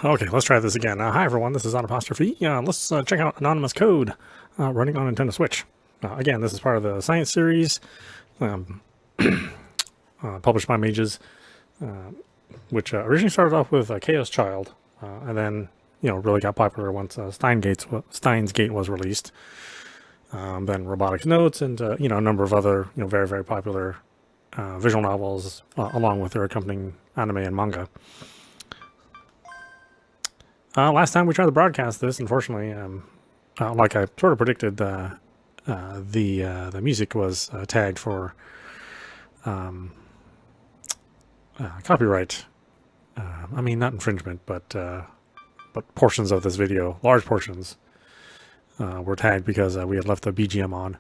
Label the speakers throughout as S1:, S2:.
S1: Okay, let's try this again. Hi everyone, this is audap. Let's check out anonymous code running on Nintendo Switch. Again, this is part of the science series um, published by Mages, which originally started off with Chaos Child, and then really got popular once Steins Gate was released. Then Robotics Notes and a number of other very very popular visual novels along with their accompanying anime and manga. Last time we tried to broadcast this, unfortunately, like I sort of predicted, the music was tagged for copyright. I mean, not infringement, but portions of this video, large portions, were tagged because we had left the BGM on.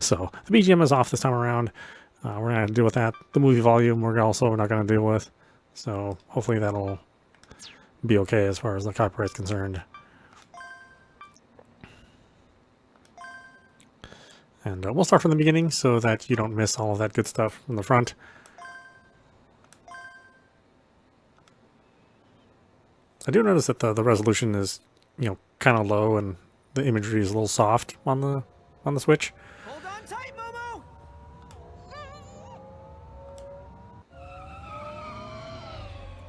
S1: So the BGM is off this time around. We're gonna have to deal with that. The movie volume we're also not gonna deal with. So hopefully that'll be okay as far as the copyright is concerned. And we'll start from the beginning so that you don't miss all of that good stuff from the front. I do notice that the resolution is, kind of low and the imagery is a little soft on the Switch.
S2: Hold on tight, Momo!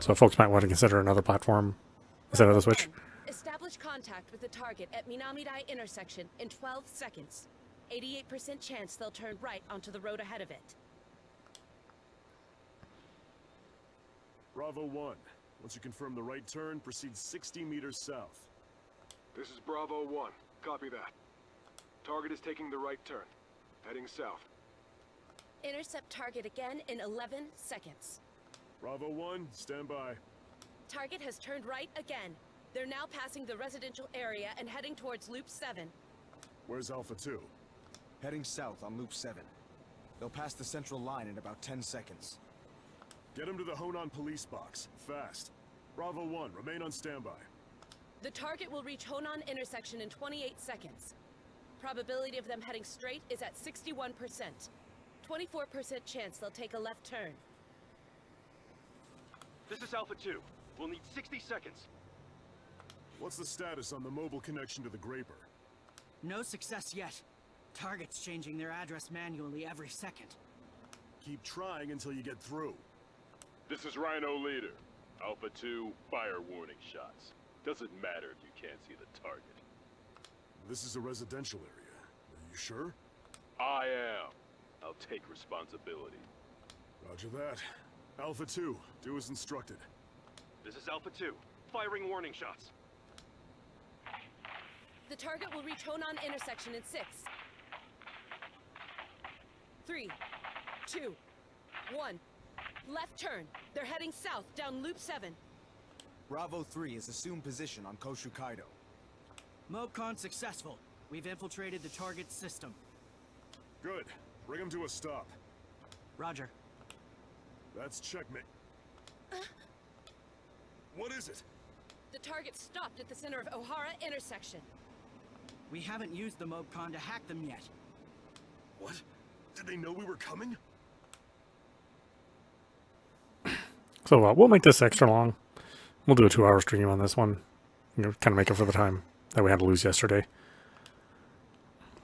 S1: So folks might want to consider another platform instead of the Switch.
S3: Establish contact with the target at Minamidai intersection in 12 seconds. 88% chance they'll turn right onto the road ahead of it.
S4: Bravo 1. Once you confirm the right turn, proceed 60 meters south.
S5: This is Bravo 1. Copy that. Target is taking the right turn. Heading south.
S3: Intercept target again in 11 seconds.
S4: Bravo 1, stand by.
S3: Target has turned right again. They're now passing the residential area and heading towards Loop 7.
S4: Where's Alpha 2?
S6: Heading south on Loop 7. They'll pass the central line in about 10 seconds.
S4: Get him to the Honan police box. Fast. Bravo 1, remain on standby.
S3: The target will reach Honan intersection in 28 seconds. Probability of them heading straight is at 61%. 24% chance they'll take a left turn.
S5: This is Alpha 2. We'll need 60 seconds.
S4: What's the status on the mobile connection to the Graper?
S2: No success yet. Target's changing their address manually every second.
S4: Keep trying until you get through.
S7: This is Rhino Leader. Alpha 2, fire warning shots. Doesn't matter if you can't see the target.
S4: This is a residential area. Are you sure?
S7: I am. I'll take responsibility.
S4: Roger that. Alpha 2, do as instructed.
S5: This is Alpha 2. Firing warning shots.
S3: The target will reach Honan intersection in 6. 3, 2, 1. Left turn. They're heading south down Loop 7.
S6: Bravo 3 is assumed position on Koshu Kaido.
S2: MoCon successful. We've infiltrated the target's system.
S4: Good. Bring him to a stop.
S2: Roger.
S4: That's checkmate. What is it?
S3: The target stopped at the center of O'Hara intersection.
S2: We haven't used the MoCon to hack them yet.
S4: What? Did they know we were coming?
S1: So we'll make this extra long. We'll do a 2-hour stream on this one. Kind of make up for the time that we had to lose yesterday.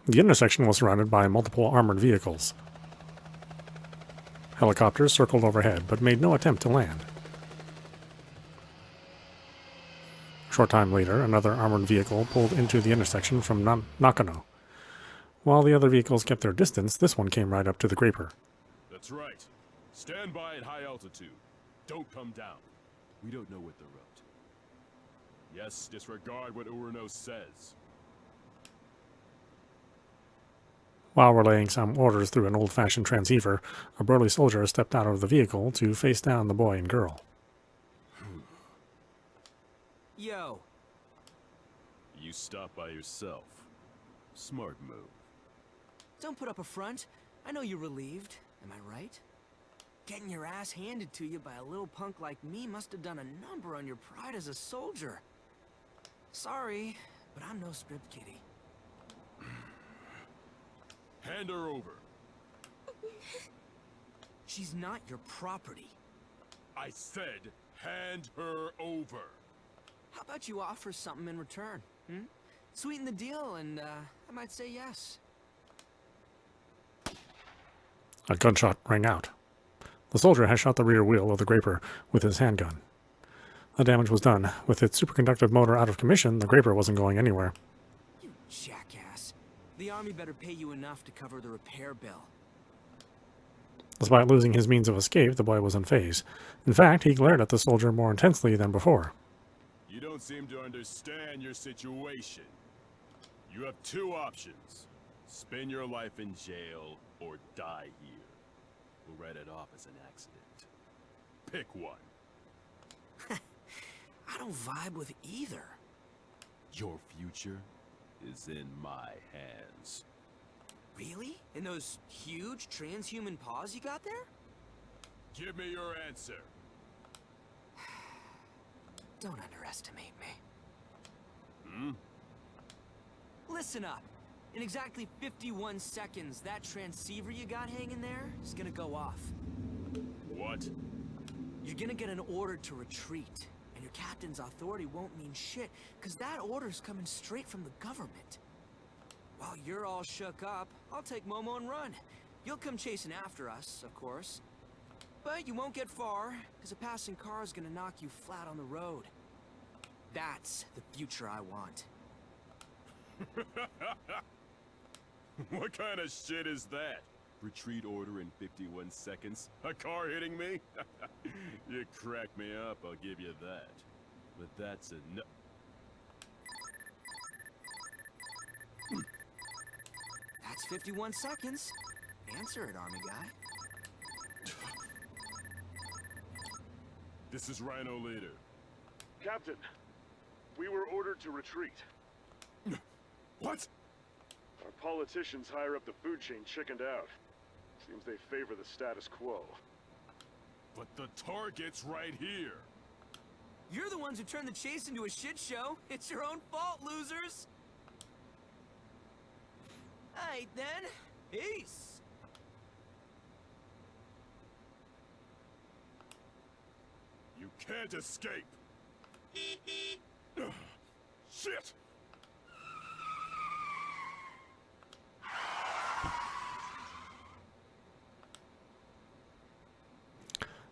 S1: The intersection was surrounded by multiple armored vehicles. Helicopters circled overhead, but made no attempt to land. A short time later, another armored vehicle pulled into the intersection from Nakano. While the other vehicles kept their distance, this one came right up to the Graper.
S7: That's right. Stand by at high altitude. Don't come down. We don't know what they're up to. Yes, disregard what Urano says.
S1: While relaying some orders through an old-fashioned transceiver, a burly soldier stepped out of the vehicle to face down the boy and girl.
S2: Yo.
S7: You stop by yourself. Smart move.
S2: Don't put up a front. I know you're relieved. Am I right? Getting your ass handed to you by a little punk like me must have done a number on your pride as a soldier. Sorry, but I'm no strip kitty.
S7: Hand her over.
S2: She's not your property.
S7: I said, hand her over.
S2: How about you offer something in return? Sweeten the deal, and I might say yes.
S1: A gunshot rang out. The soldier had shot the rear wheel of the Graper with his handgun. The damage was done. With its superconductive motor out of commission, the Graper wasn't going anywhere.
S2: You jackass. The army better pay you enough to cover the repair bill.
S1: Despite losing his means of escape, the boy was unfazed. In fact, he glared at the soldier more intensely than before.
S7: You don't seem to understand your situation. You have two options. Spend your life in jail or die here. We'll write it off as an accident. Pick one.
S2: I don't vibe with either.
S7: Your future is in my hands.
S2: Really? In those huge transhuman paws you got there?
S7: Give me your answer.
S2: Don't underestimate me.
S7: Hmm?
S2: Listen up. In exactly 51 seconds, that transceiver you got hanging there is gonna go off.
S7: What?
S2: You're gonna get an order to retreat, and your captain's authority won't mean shit, because that order's coming straight from the government. While you're all shook up, I'll take Momo and run. You'll come chasing after us, of course. But you won't get far, because a passing car is gonna knock you flat on the road. That's the future I want.
S7: What kind of shit is that? Retreat order in 51 seconds? A car hitting me? You crack me up, I'll give you that. But that's enough.
S2: That's 51 seconds. Answer it, army guy.
S7: This is Rhino Leader.
S4: Captain, we were ordered to retreat.
S7: What?
S4: Our politicians higher up the food chain chickened out. Seems they favor the status quo.
S7: But the target's right here.
S2: You're the ones who turned the chase into a shit show. It's your own fault, losers. Alright then. Peace.
S7: You can't escape. Shit!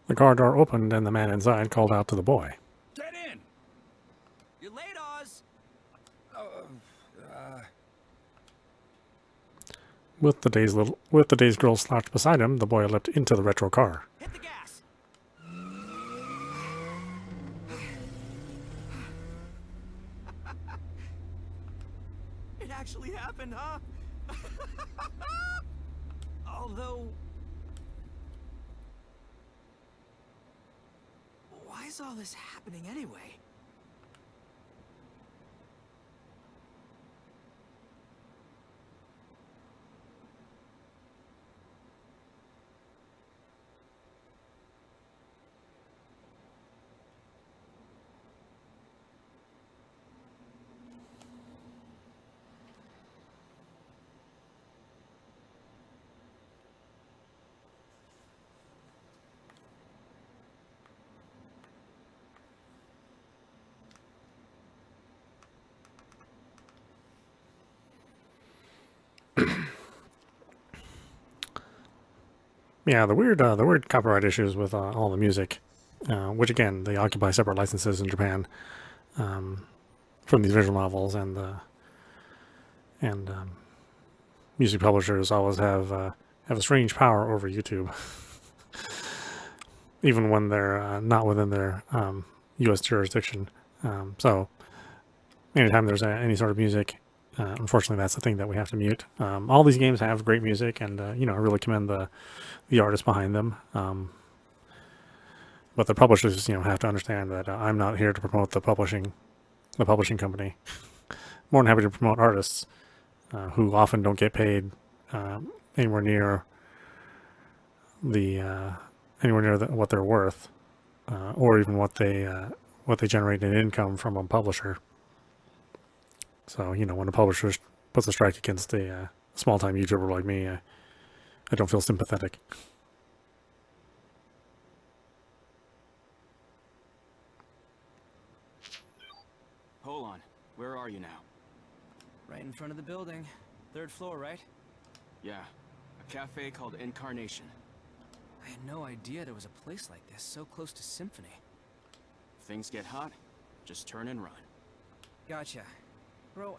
S1: The car door opened and the man inside called out to the boy.
S6: Get in!
S2: You're late, Oz.
S1: With the dazed girl slouched beside him, the boy leapt into the retro car.
S2: Hit the gas. It actually happened, huh? Although... why is all this happening anyway?
S1: Yeah, the weird copyright issues with all the music, which again they occupy separate licenses in Japan from these visual novels, and music publishers always have a strange power over YouTube, even when they're not within their U.S. jurisdiction. So anytime there's any sort of music, unfortunately, that's the thing that we have to mute. All these games have great music, and I really commend the artists behind them. But the publishers, have to understand that I'm not here to promote the publishing company. More than happy to promote artists who often don't get paid anywhere near what they're worth, or even what they generate in income from a publisher. So, when a publisher puts a strike against a small-time YouTuber like me, I don't feel sympathetic.
S6: Where are you now?
S2: Right in front of the building. 3rd floor, right?
S6: Yeah, a cafe called Incarnation.
S2: I had no idea there was a place like this so close to Symphony.
S6: If things get hot, just turn and run.
S2: Gotcha. Bro,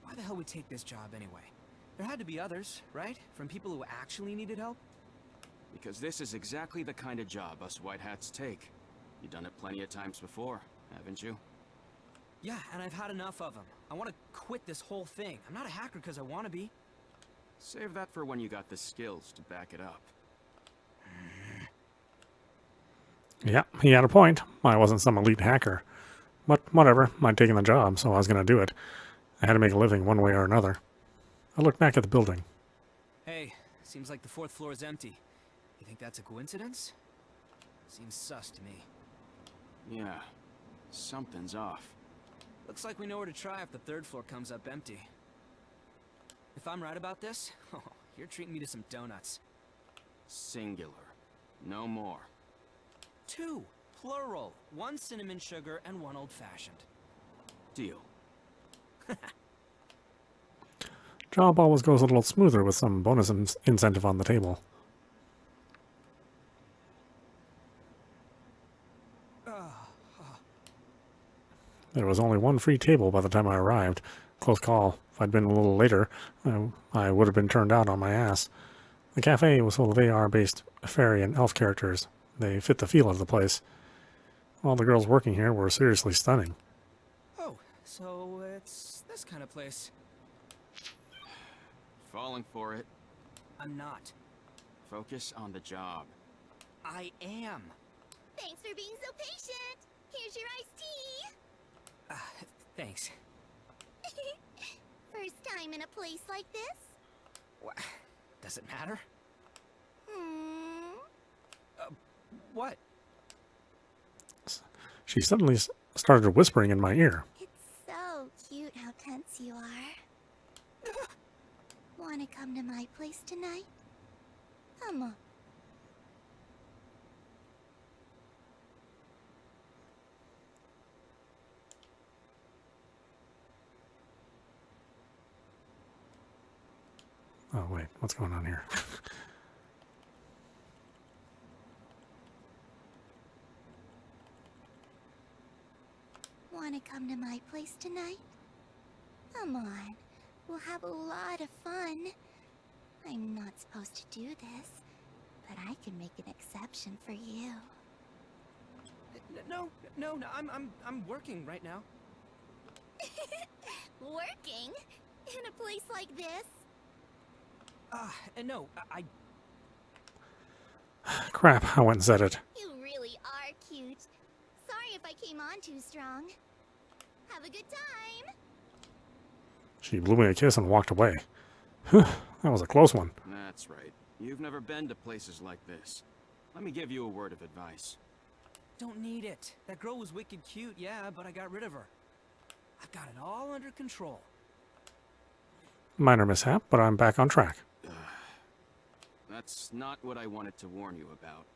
S2: why the hell we take this job anyway? There had to be others, right? From people who actually needed help?
S6: Because this is exactly the kind of job us white hats take. You've done it plenty of times before, haven't you?
S2: Yeah, and I've had enough of them. I want to quit this whole thing. I'm not a hacker because I want to be.
S6: Save that for when you got the skills to back it up.
S1: Yeah, he had a point. I wasn't some elite hacker. But whatever, I'd taken the job, so I was going to do it. I had to make a living one way or another. I looked back at the building.
S2: Hey, seems like the 4th floor is empty. You think that's a coincidence? Seems sus to me.
S6: Yeah, something's off.
S2: Looks like we know where to try if the 3rd floor comes up empty. If I'm right about this, you're treating me to some donuts.
S6: Singular. No more.
S2: 2, plural. 1 cinnamon sugar and 1 old-fashioned.
S6: Deal.
S1: Job always goes a little smoother with some bonus incentive on the table. There was only one free table by the time I arrived. Close call. If I'd been a little later, I would have been turned out on my ass. The cafe was full of AR-based fairy and elf characters. They fit the feel of the place. All the girls working here were seriously stunning.
S2: Oh, so it's this kind of place.
S6: Falling for it.
S2: I'm not.
S6: Focus on the job.
S2: I am.
S8: Thanks for being so patient. Here's your iced tea.
S2: Thanks.
S8: First time in a place like this?
S2: What? Does it matter?
S8: Hmm.
S2: What?
S1: She suddenly started whispering in my ear.
S8: It's so cute how tense you are. Wanna come to my place tonight? Come on.
S1: Oh, wait, what's going on here?
S8: Wanna come to my place tonight? Come on. We'll have a lot of fun. I'm not supposed to do this, but I can make an exception for you.
S2: No, I'm working right now.
S8: Working? In a place like this?
S2: No, I
S1: Crap, I went and said it.
S8: You really are cute. Sorry if I came on too strong. Have a good time.
S1: She blew me a kiss and walked away. That was a close one.
S6: That's right. You've never been to places like this. Let me give you a word of advice.
S2: don't need it. That girl was wicked cute, yeah, but I got rid of her. I've got it all under control.
S1: Minor mishap, but I'm back on track.
S6: That's not what I wanted to warn you about.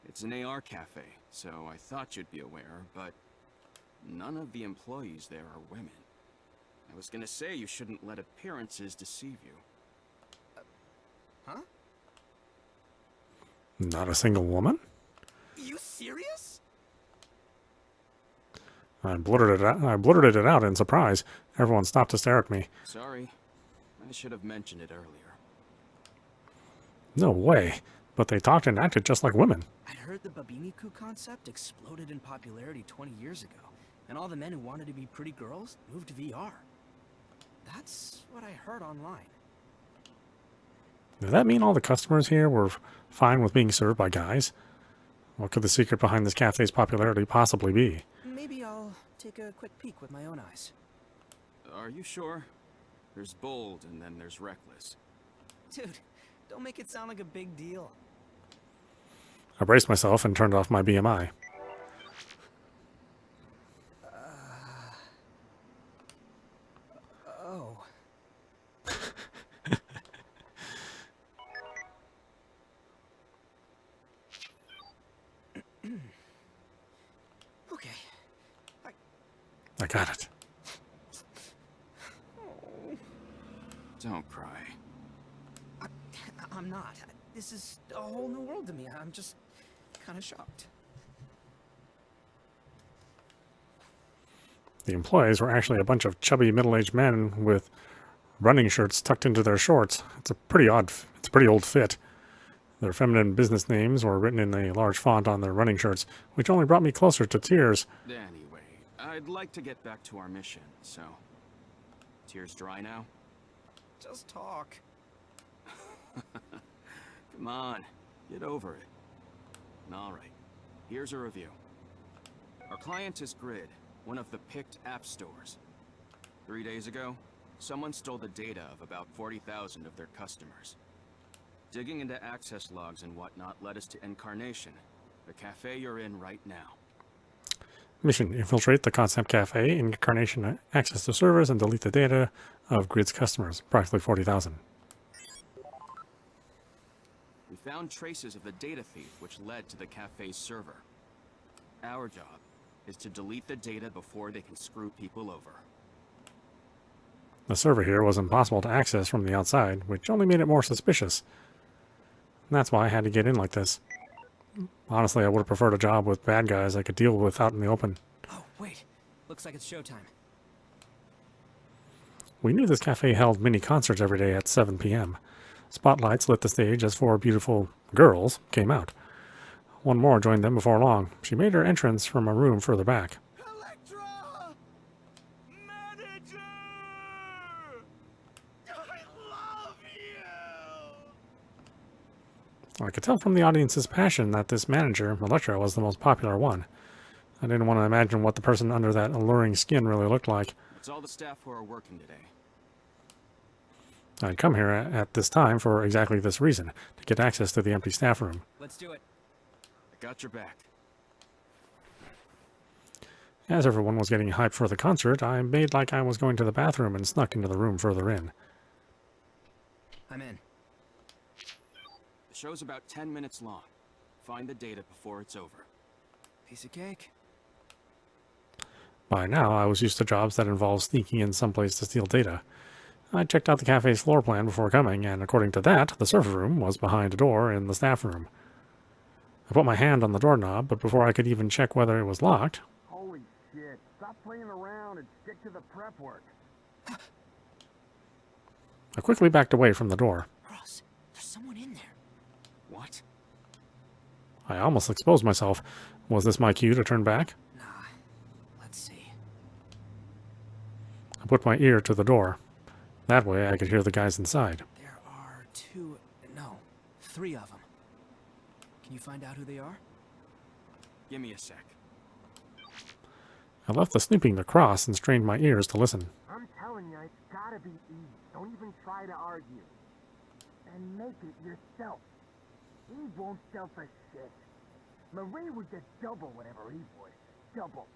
S6: It's an AR cafe, so I thought you'd be aware, but none of the employees there are women. I was gonna say you shouldn't let appearances deceive you.
S2: Huh?
S1: Not a single woman?
S2: You serious?
S1: I blurted it out in surprise. Everyone stopped to stare at me.
S6: Sorry. I should have mentioned it earlier.
S1: No way. But they talked and acted just like women.
S2: I'd heard the Babiniku concept exploded in popularity 20 years ago, and all the men who wanted to be pretty girls moved to VR. That's what I heard online.
S1: Does that mean all the customers here were fine with being served by guys? What could the secret behind this cafe's popularity possibly be?
S2: Maybe I'll take a quick peek with my own eyes.
S6: Are you sure? There's bold and then there's reckless.
S2: Dude, don't make it sound like a big deal.
S1: I braced myself and turned off my BMI.
S2: Oh. Okay.
S1: I got it.
S6: Don't cry.
S2: I'm not. This is a whole new world to me. I'm just kind of shocked.
S1: The employees were actually a bunch of chubby middle-aged men with running shirts tucked into their shorts. It's a pretty old fit. Their feminine business names were written in a large font on their running shirts, which only brought me closer to tears.
S6: Anyway, I'd like to get back to our mission, so... Tears dry now?
S2: Just talk.
S6: Come on, get over it. Alright, here's a review. Our client is Grid, one of the picked app stores. 3 days ago, someone stole the data of about 40,000 of their customers. Digging into access logs and whatnot led us to Incarnation, the cafe you're in right now.
S1: Mission: infiltrate the Concept Cafe, Incarnation, access the servers, and delete the data of Grid's customers, approximately 40,000.
S6: We found traces of the data thief which led to the cafe's server. Our job is to delete the data before they can screw people over.
S1: The server here was impossible to access from the outside, which only made it more suspicious. And that's why I had to get in like this. Honestly, I would have preferred a job with bad guys I could deal with out in the open.
S2: Oh, wait. Looks like it's showtime.
S1: We knew this cafe held mini concerts every day at 7 p.m. Spotlights lit the stage as 4 beautiful girls came out. One more joined them before long. She made her entrance from a room further back.
S7: Electra! Manager! I love you!
S1: I could tell from the audience's passion that this manager, Electra, was the most popular one. I didn't want to imagine what the person under that alluring skin really looked like.
S6: It's all the staff who are working today.
S1: I'd come here at this time for exactly this reason, to get access to the empty staff room.
S2: Let's do it.
S6: I got your back.
S1: As everyone was getting hyped for the concert, I made like I was going to the bathroom and snuck into the room further in.
S2: I'm in.
S6: The show's about 10 minutes long. Find the data before it's over.
S2: Piece of cake.
S1: By now, I was used to jobs that involved sneaking in someplace to steal data. I checked out the cafe's floor plan before coming, and according to that, the server room was behind a door in the staff room. I put my hand on the doorknob, but before I could even check whether it was locked...
S7: Holy shit, stop playing around and stick to the prep work.
S1: I quickly backed away from the door.
S2: Ross, there's someone in there.
S6: What?
S1: I almost exposed myself. Was this my cue to turn back?
S2: Nah. Let's see.
S1: I put my ear to the door. That way I could hear the guys inside.
S2: There are 3 of them. Can you find out who they are?
S6: Give me a sec.
S1: I left the snooping to cross and strained my ears to listen.
S7: I'm telling you, it's gotta be Eve. Don't even try to argue. And make it yourself. Eve won't sell for shit. Marie would get double whatever Eve would. Double.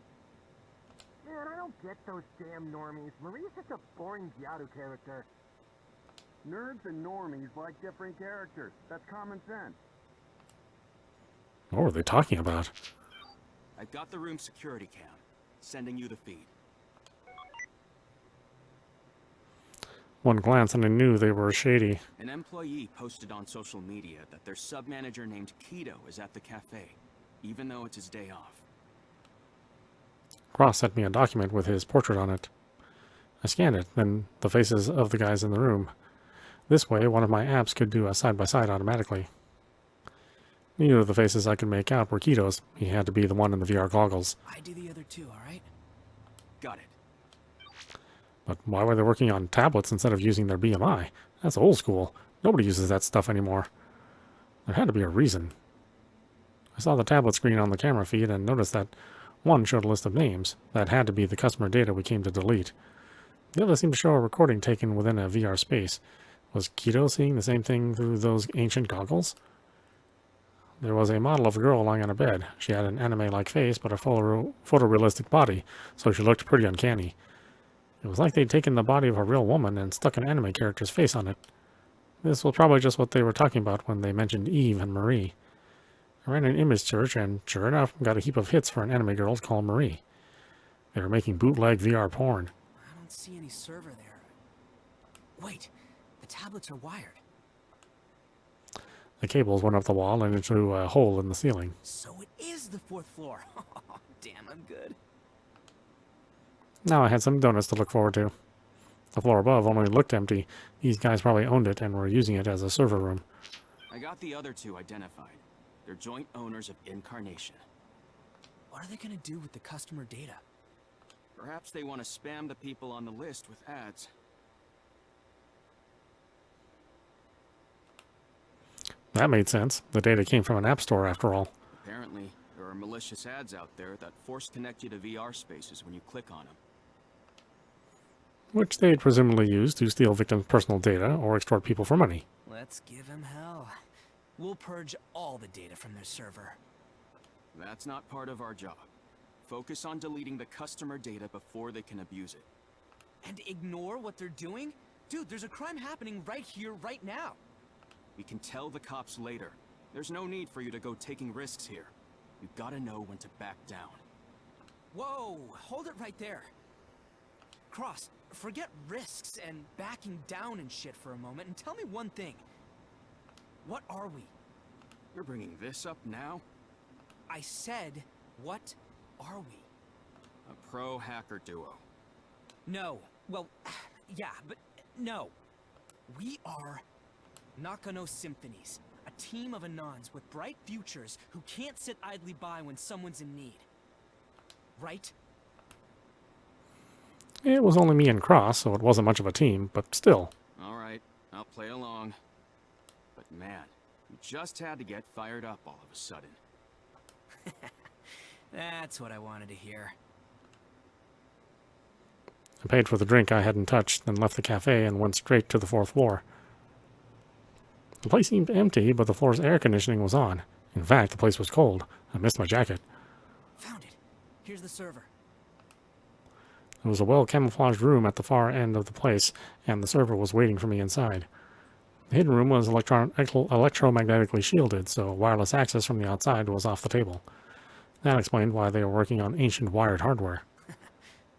S7: Man, I don't get those damn normies. Marie's just a boring Giadu character. Nerds and normies like different characters. That's common sense.
S1: What were they talking about?
S6: I got the room security cam. Sending you the feed.
S1: One glance and I knew they were shady.
S6: An employee posted on social media that their sub-manager named Kido is at the cafe, even though it's his day off.
S1: Cross sent me a document with his portrait on it. I scanned it, then the faces of the guys in the room. This way, one of my apps could do a side-by-side automatically. Neither of the faces I could make out were Kido's. He had to be the one in the VR goggles.
S2: I do the other 2, alright?
S6: Got it.
S1: But why were they working on tablets instead of using their BMI? That's old school. Nobody uses that stuff anymore. There had to be a reason. I saw the tablet screen on the camera feed and noticed that one showed a list of names. That had to be the customer data we came to delete. The other seemed to show a recording taken within a VR space. Was Kido seeing the same thing through those ancient goggles? There was a model of a girl lying on a bed. She had an anime-like face, but a photorealistic body, so she looked pretty uncanny. It was like they'd taken the body of a real woman and stuck an anime character's face on it. This was probably just what they were talking about when they mentioned Eve and Marie. I ran an image search and, sure enough, got a heap of hits for an anime girl called Marie. They were making bootleg VR porn.
S2: I don't see any server there. Wait, tablets are wired.
S1: The cables went up the wall and into a hole in the ceiling.
S2: So it is the 4th floor. Damn, I'm good.
S1: Now I had some donuts to look forward to. The floor above only looked empty. These guys probably owned it and were using it as a server room.
S6: I got the other two identified. They're joint owners of Incarnation.
S2: What are they gonna do with the customer data?
S6: Perhaps they want to spam the people on the list with ads.
S1: That made sense. The data came from an app store after all.
S6: Apparently, there are malicious ads out there that force connect you to VR spaces when you click on them.
S1: Which they'd presumably use to steal victims' personal data or extort people for money.
S2: Let's give them hell. We'll purge all the data from their server.
S6: That's not part of our job. Focus on deleting the customer data before they can abuse it.
S2: And ignore what they're doing? Dude, there's a crime happening right here, right now.
S6: We can tell the cops later. There's no need for you to go taking risks here. You gotta know when to back down.
S2: Whoa, hold it right there. Cross, forget risks and backing down and shit for a moment and tell me one thing. What are we?
S6: You're bringing this up now?
S2: I said, what are we?
S6: A pro-hacker duo.
S2: No. Well, yeah, but no. We are Nakano Symphonies, a team of Anons with bright futures who can't sit idly by when someone's in need. Right?
S1: It was only me and Cross, so it wasn't much of a team, but still.
S6: Alright, I'll play along. But man, you just had to get fired up all of a sudden.
S2: That's what I wanted to hear.
S1: I paid for the drink I hadn't touched, then left the cafe and went straight to the 4th floor. The place seemed empty, but the floor's air conditioning was on. In fact, the place was cold. I missed my jacket.
S2: Found it. Here's the server.
S1: There was a well-camouflaged room at the far end of the place, and the server was waiting for me inside. The hidden room was electromagnetically shielded, so wireless access from the outside was off the table. That explained why they were working on ancient wired hardware.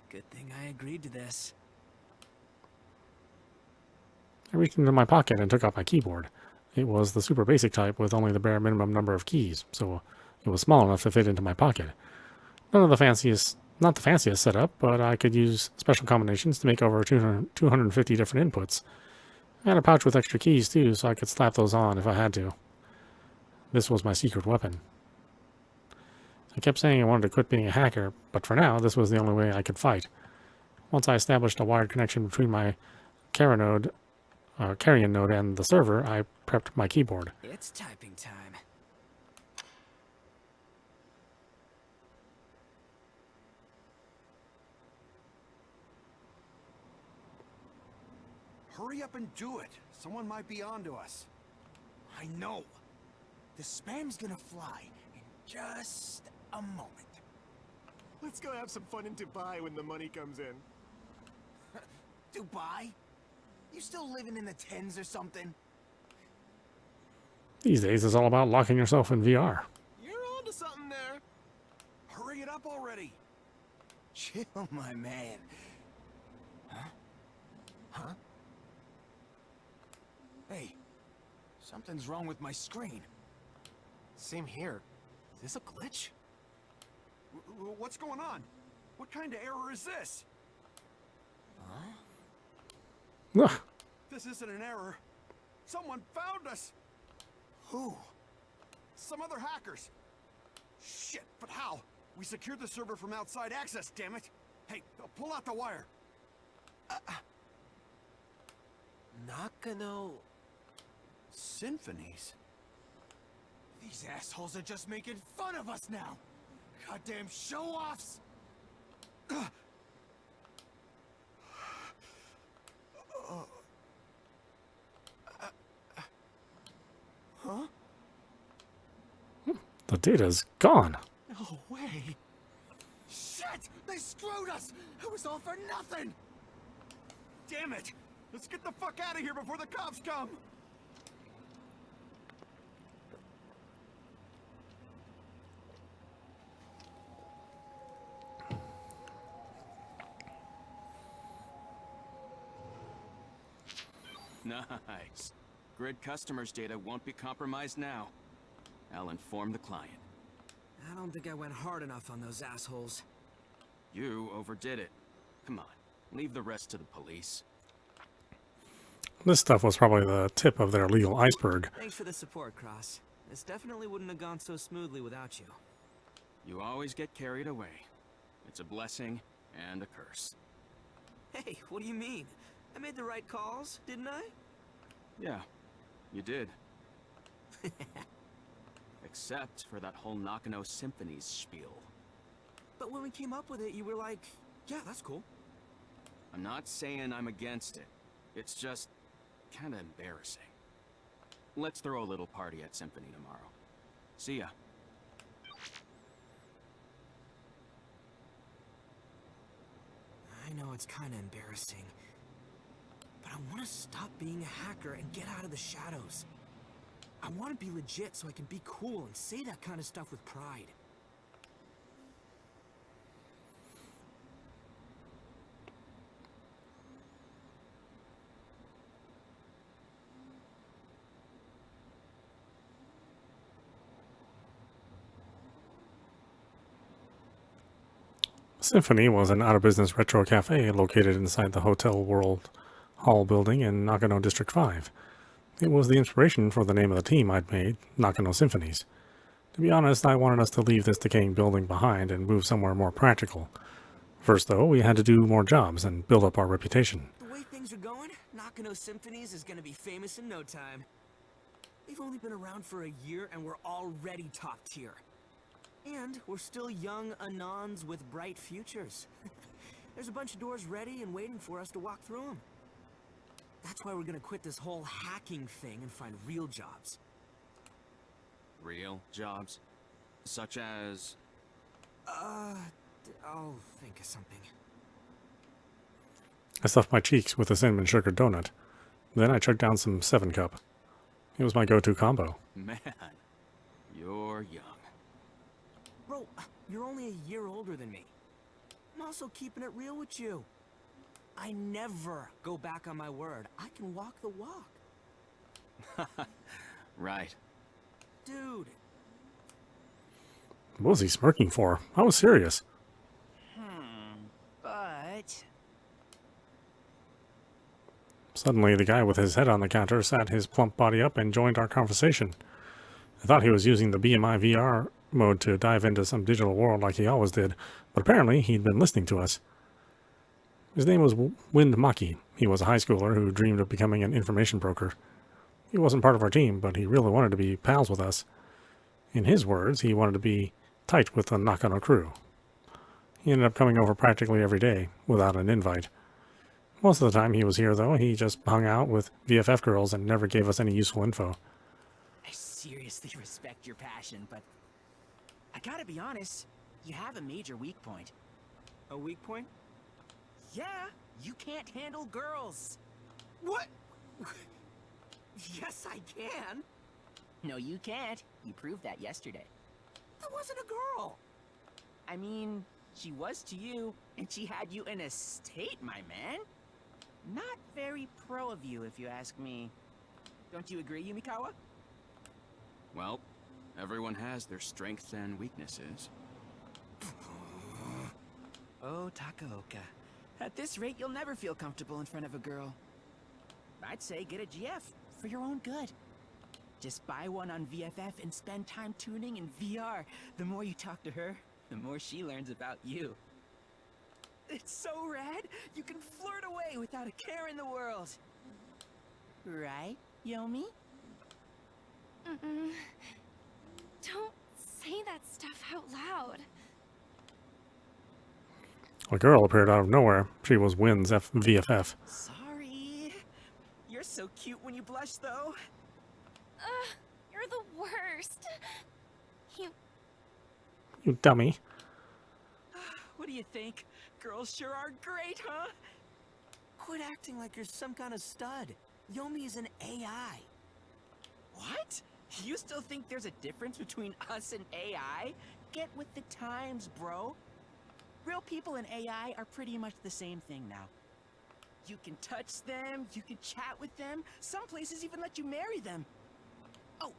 S2: Good thing I agreed to this.
S1: I reached into my pocket and took out my keyboard. It was the super basic type with only the bare minimum number of keys, so it was small enough to fit into my pocket. Not the fanciest setup, but I could use special combinations to make over 250 different inputs. I had a pouch with extra keys too, so I could slap those on if I had to. This was my secret weapon. I kept saying I wanted to quit being a hacker, but for now, this was the only way I could fight. Once I established a wired connection between my carrion node and the server, I prepped my keyboard.
S2: It's typing time.
S9: Hurry up and do it. Someone might be onto us.
S2: I know. The spam's gonna fly in just a moment.
S4: Let's go have some fun in Dubai when the money comes in.
S2: Dubai? You still living in the 10s or something?
S1: These days, it's all about locking yourself in VR.
S4: You're onto something there.
S9: Hurry it up already.
S2: Chill, my man. Huh? Huh? Hey, something's wrong with my screen. Same here. Is this a glitch?
S9: What's going on? What kind of error is this?
S1: Ugh.
S9: This isn't an error. Someone found us.
S2: Who?
S9: Some other hackers. Shit, but how? We secured the server from outside access, damn it. Hey, pull out the wire.
S2: Nakano
S9: Symphonies?
S2: These assholes are just making fun of us now. Goddamn show-offs. Huh?
S1: The data's gone.
S2: No way. Shit! They screwed us! It was all for nothing!
S9: Damn it! Let's get the fuck out of here before the cops come!
S6: Nice. Grid customers' data won't be compromised now. I'll inform the client.
S2: I don't think I went hard enough on those assholes.
S6: You overdid it. Come on, leave the rest to the police.
S1: This stuff was probably the tip of their legal iceberg.
S2: Thanks for the support, Cross. This definitely wouldn't have gone so smoothly without you.
S6: You always get carried away. It's a blessing and a curse.
S2: Hey, what do you mean? I made the right calls, didn't I?
S6: Yeah, you did. Except for that whole Nakano Symphonies spiel.
S2: But when we came up with it, you were like, yeah, that's cool.
S6: I'm not saying I'm against it. It's just kinda embarrassing. Let's throw a little party at Symphony tomorrow. See ya.
S2: I know it's kinda embarrassing. But I want to stop being a hacker and get out of the shadows. I want to be legit so I can be cool and say that kind of stuff with pride.
S1: Symphony was an out-of-business retro cafe located inside the Hotel World Hall building in Nakano District 5. It was the inspiration for the name of the team I'd made, Nakano Symphonies. To be honest, I wanted us to leave this decaying building behind and move somewhere more practical. First, though, we had to do more jobs and build up our reputation.
S2: The way things are going, Nakano Symphonies is going to be famous in no time. We've only been around for a year and we're already top tier. And we're still young Anons with bright futures. There's a bunch of doors ready and waiting for us to walk through them. That's why we're gonna quit this whole hacking thing and find real jobs.
S6: Real jobs? Such as...
S2: I'll think of something.
S1: I stuffed my cheeks with a cinnamon sugar donut. Then I chugged down some 7-Cup. It was my go-to combo.
S6: Man, you're young.
S2: Bro, you're only a year older than me. I'm also keeping it real with you. I never go back on my word. I can walk the walk.
S6: Right.
S2: Dude.
S1: What was he smirking for? I was serious.
S2: But...
S1: Suddenly, the guy with his head on the counter sat his plump body up and joined our conversation. I thought he was using the BMI VR mode to dive into some digital world like he always did, but apparently he'd been listening to us. His name was Wind Maki. He was a high schooler who dreamed of becoming an information broker. He wasn't part of our team, but he really wanted to be pals with us. In his words, he wanted to be tight with the Nakano crew. He ended up coming over practically every day, without an invite. Most of the time he was here, though, he just hung out with VFF girls and never gave us any useful info.
S10: I seriously respect your passion, but I gotta be honest, you have a major weak point.
S2: A weak point?
S10: Yeah, you can't handle girls.
S2: What? Yes, I can.
S10: No, you can't. You proved that yesterday.
S2: That wasn't a girl.
S10: I mean, she was to you, and she had you in a state, my man. Not very pro of you, if you ask me. Don't you agree, Yumikawa?
S6: Well, everyone has their strengths and weaknesses.
S10: Oh, Takaoka. At this rate, you'll never feel comfortable in front of a girl. I'd say get a GF, for your own good. Just buy one on VFF and spend time tuning in VR. The more you talk to her, the more she learns about you. It's so rad, you can flirt away without a care in the world. Right, Yomi?
S11: Don't say that stuff out loud.
S1: A girl appeared out of nowhere. She was Wynn's VFF.
S10: Sorry. You're so cute when you blush, though.
S11: You're the worst.
S1: You dummy.
S10: What do you think? Girls sure are great, huh?
S2: Quit acting like you're some kind of stud. Yomi is an AI.
S10: What? You still think there's a difference between us and AI? Get with the times, bro. Real people and AI are pretty much the same thing now. You can touch them, you can chat with them, some places even let you marry them. Oh,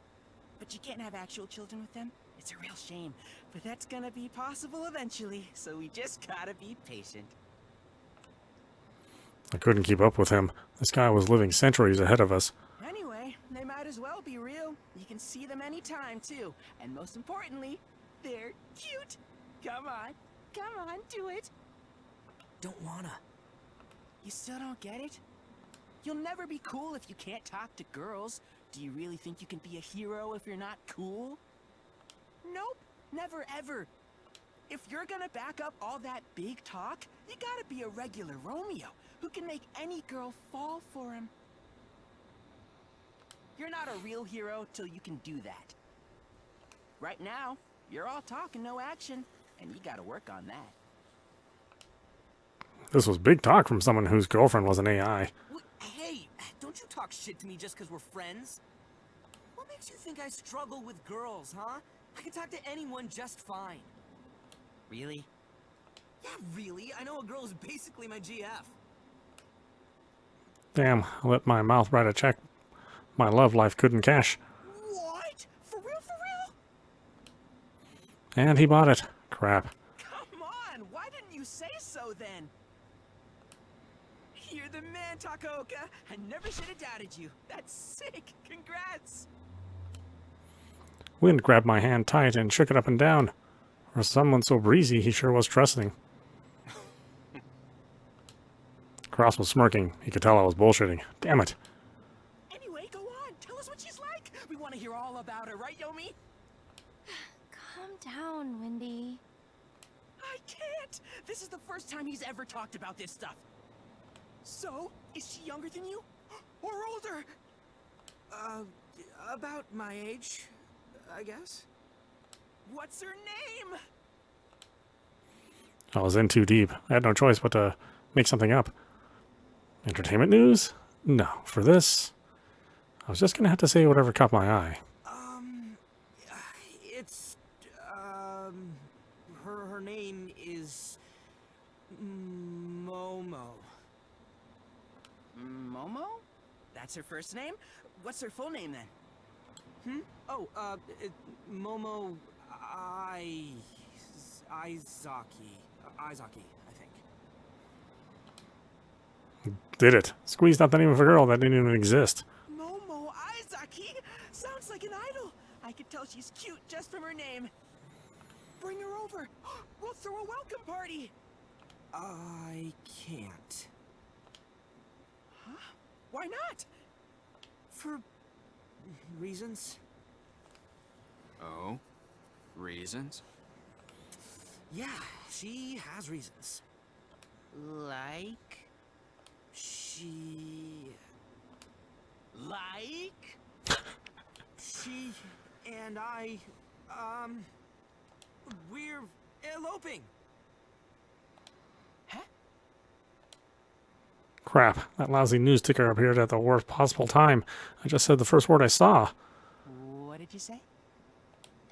S10: but you can't have actual children with them. It's a real shame, but that's gonna be possible eventually, so we just gotta be patient.
S1: I couldn't keep up with him. This guy was living centuries ahead of us.
S10: Anyway, they might as well be real. You can see them anytime, too. And most importantly, they're cute. Come on, do it.
S2: Don't wanna.
S10: You still don't get it? You'll never be cool if you can't talk to girls. Do you really think you can be a hero if you're not cool? Nope, never ever. If you're gonna back up all that big talk, you gotta be a regular Romeo who can make any girl fall for him. You're not a real hero till you can do that. Right now, you're all talk and no action, and you gotta work on that.
S1: This was big talk from someone whose girlfriend was an AI.
S2: Hey, don't you talk shit to me just because we're friends? What makes you think I struggle with girls, huh? I can talk to anyone just fine.
S10: Really?
S2: Yeah, really. I know a girl is basically my GF.
S1: Damn, I let my mouth write a check my love life couldn't cash.
S10: What? For real, for real?
S1: And he bought it. Crap.
S10: Come on, why didn't you say so then? You're the man, Takaoka. I never should have doubted you. That's sick. Congrats.
S1: Wind grabbed my hand tight and shook it up and down. For someone so breezy, he sure was trusting. Cross was smirking. He could tell I was bullshitting. Damn it.
S10: Anyway, go on. Tell us what she's like. We want to hear all about her, right, Yomi?
S11: Calm down, Wendy.
S10: I can't. This is the first time he's ever talked about this stuff. So, is she younger than you? Or older?
S2: About my age, I guess.
S10: What's her name?
S1: I was in too deep. I had no choice but to make something up. Entertainment news? No. For this, I was just going to have to say whatever caught my eye.
S2: It's, her name is Momo.
S10: Momo? That's her first name? What's her full name then?
S2: Oh, Momo Izaki, I think.
S1: Did it. Squeezed out the name of a girl that didn't even exist.
S10: Momo Izaki? Sounds like an idol. I could tell she's cute just from her name. Bring her over. We'll throw a welcome party.
S2: I can't.
S10: Huh? Why not?
S2: For reasons.
S6: Oh? Reasons?
S2: Yeah, she has reasons.
S10: Like?
S2: She and I, we're eloping.
S10: Huh?
S1: Crap. That lousy news ticker appeared at the worst possible time. I just said the first word I saw.
S10: What did you say?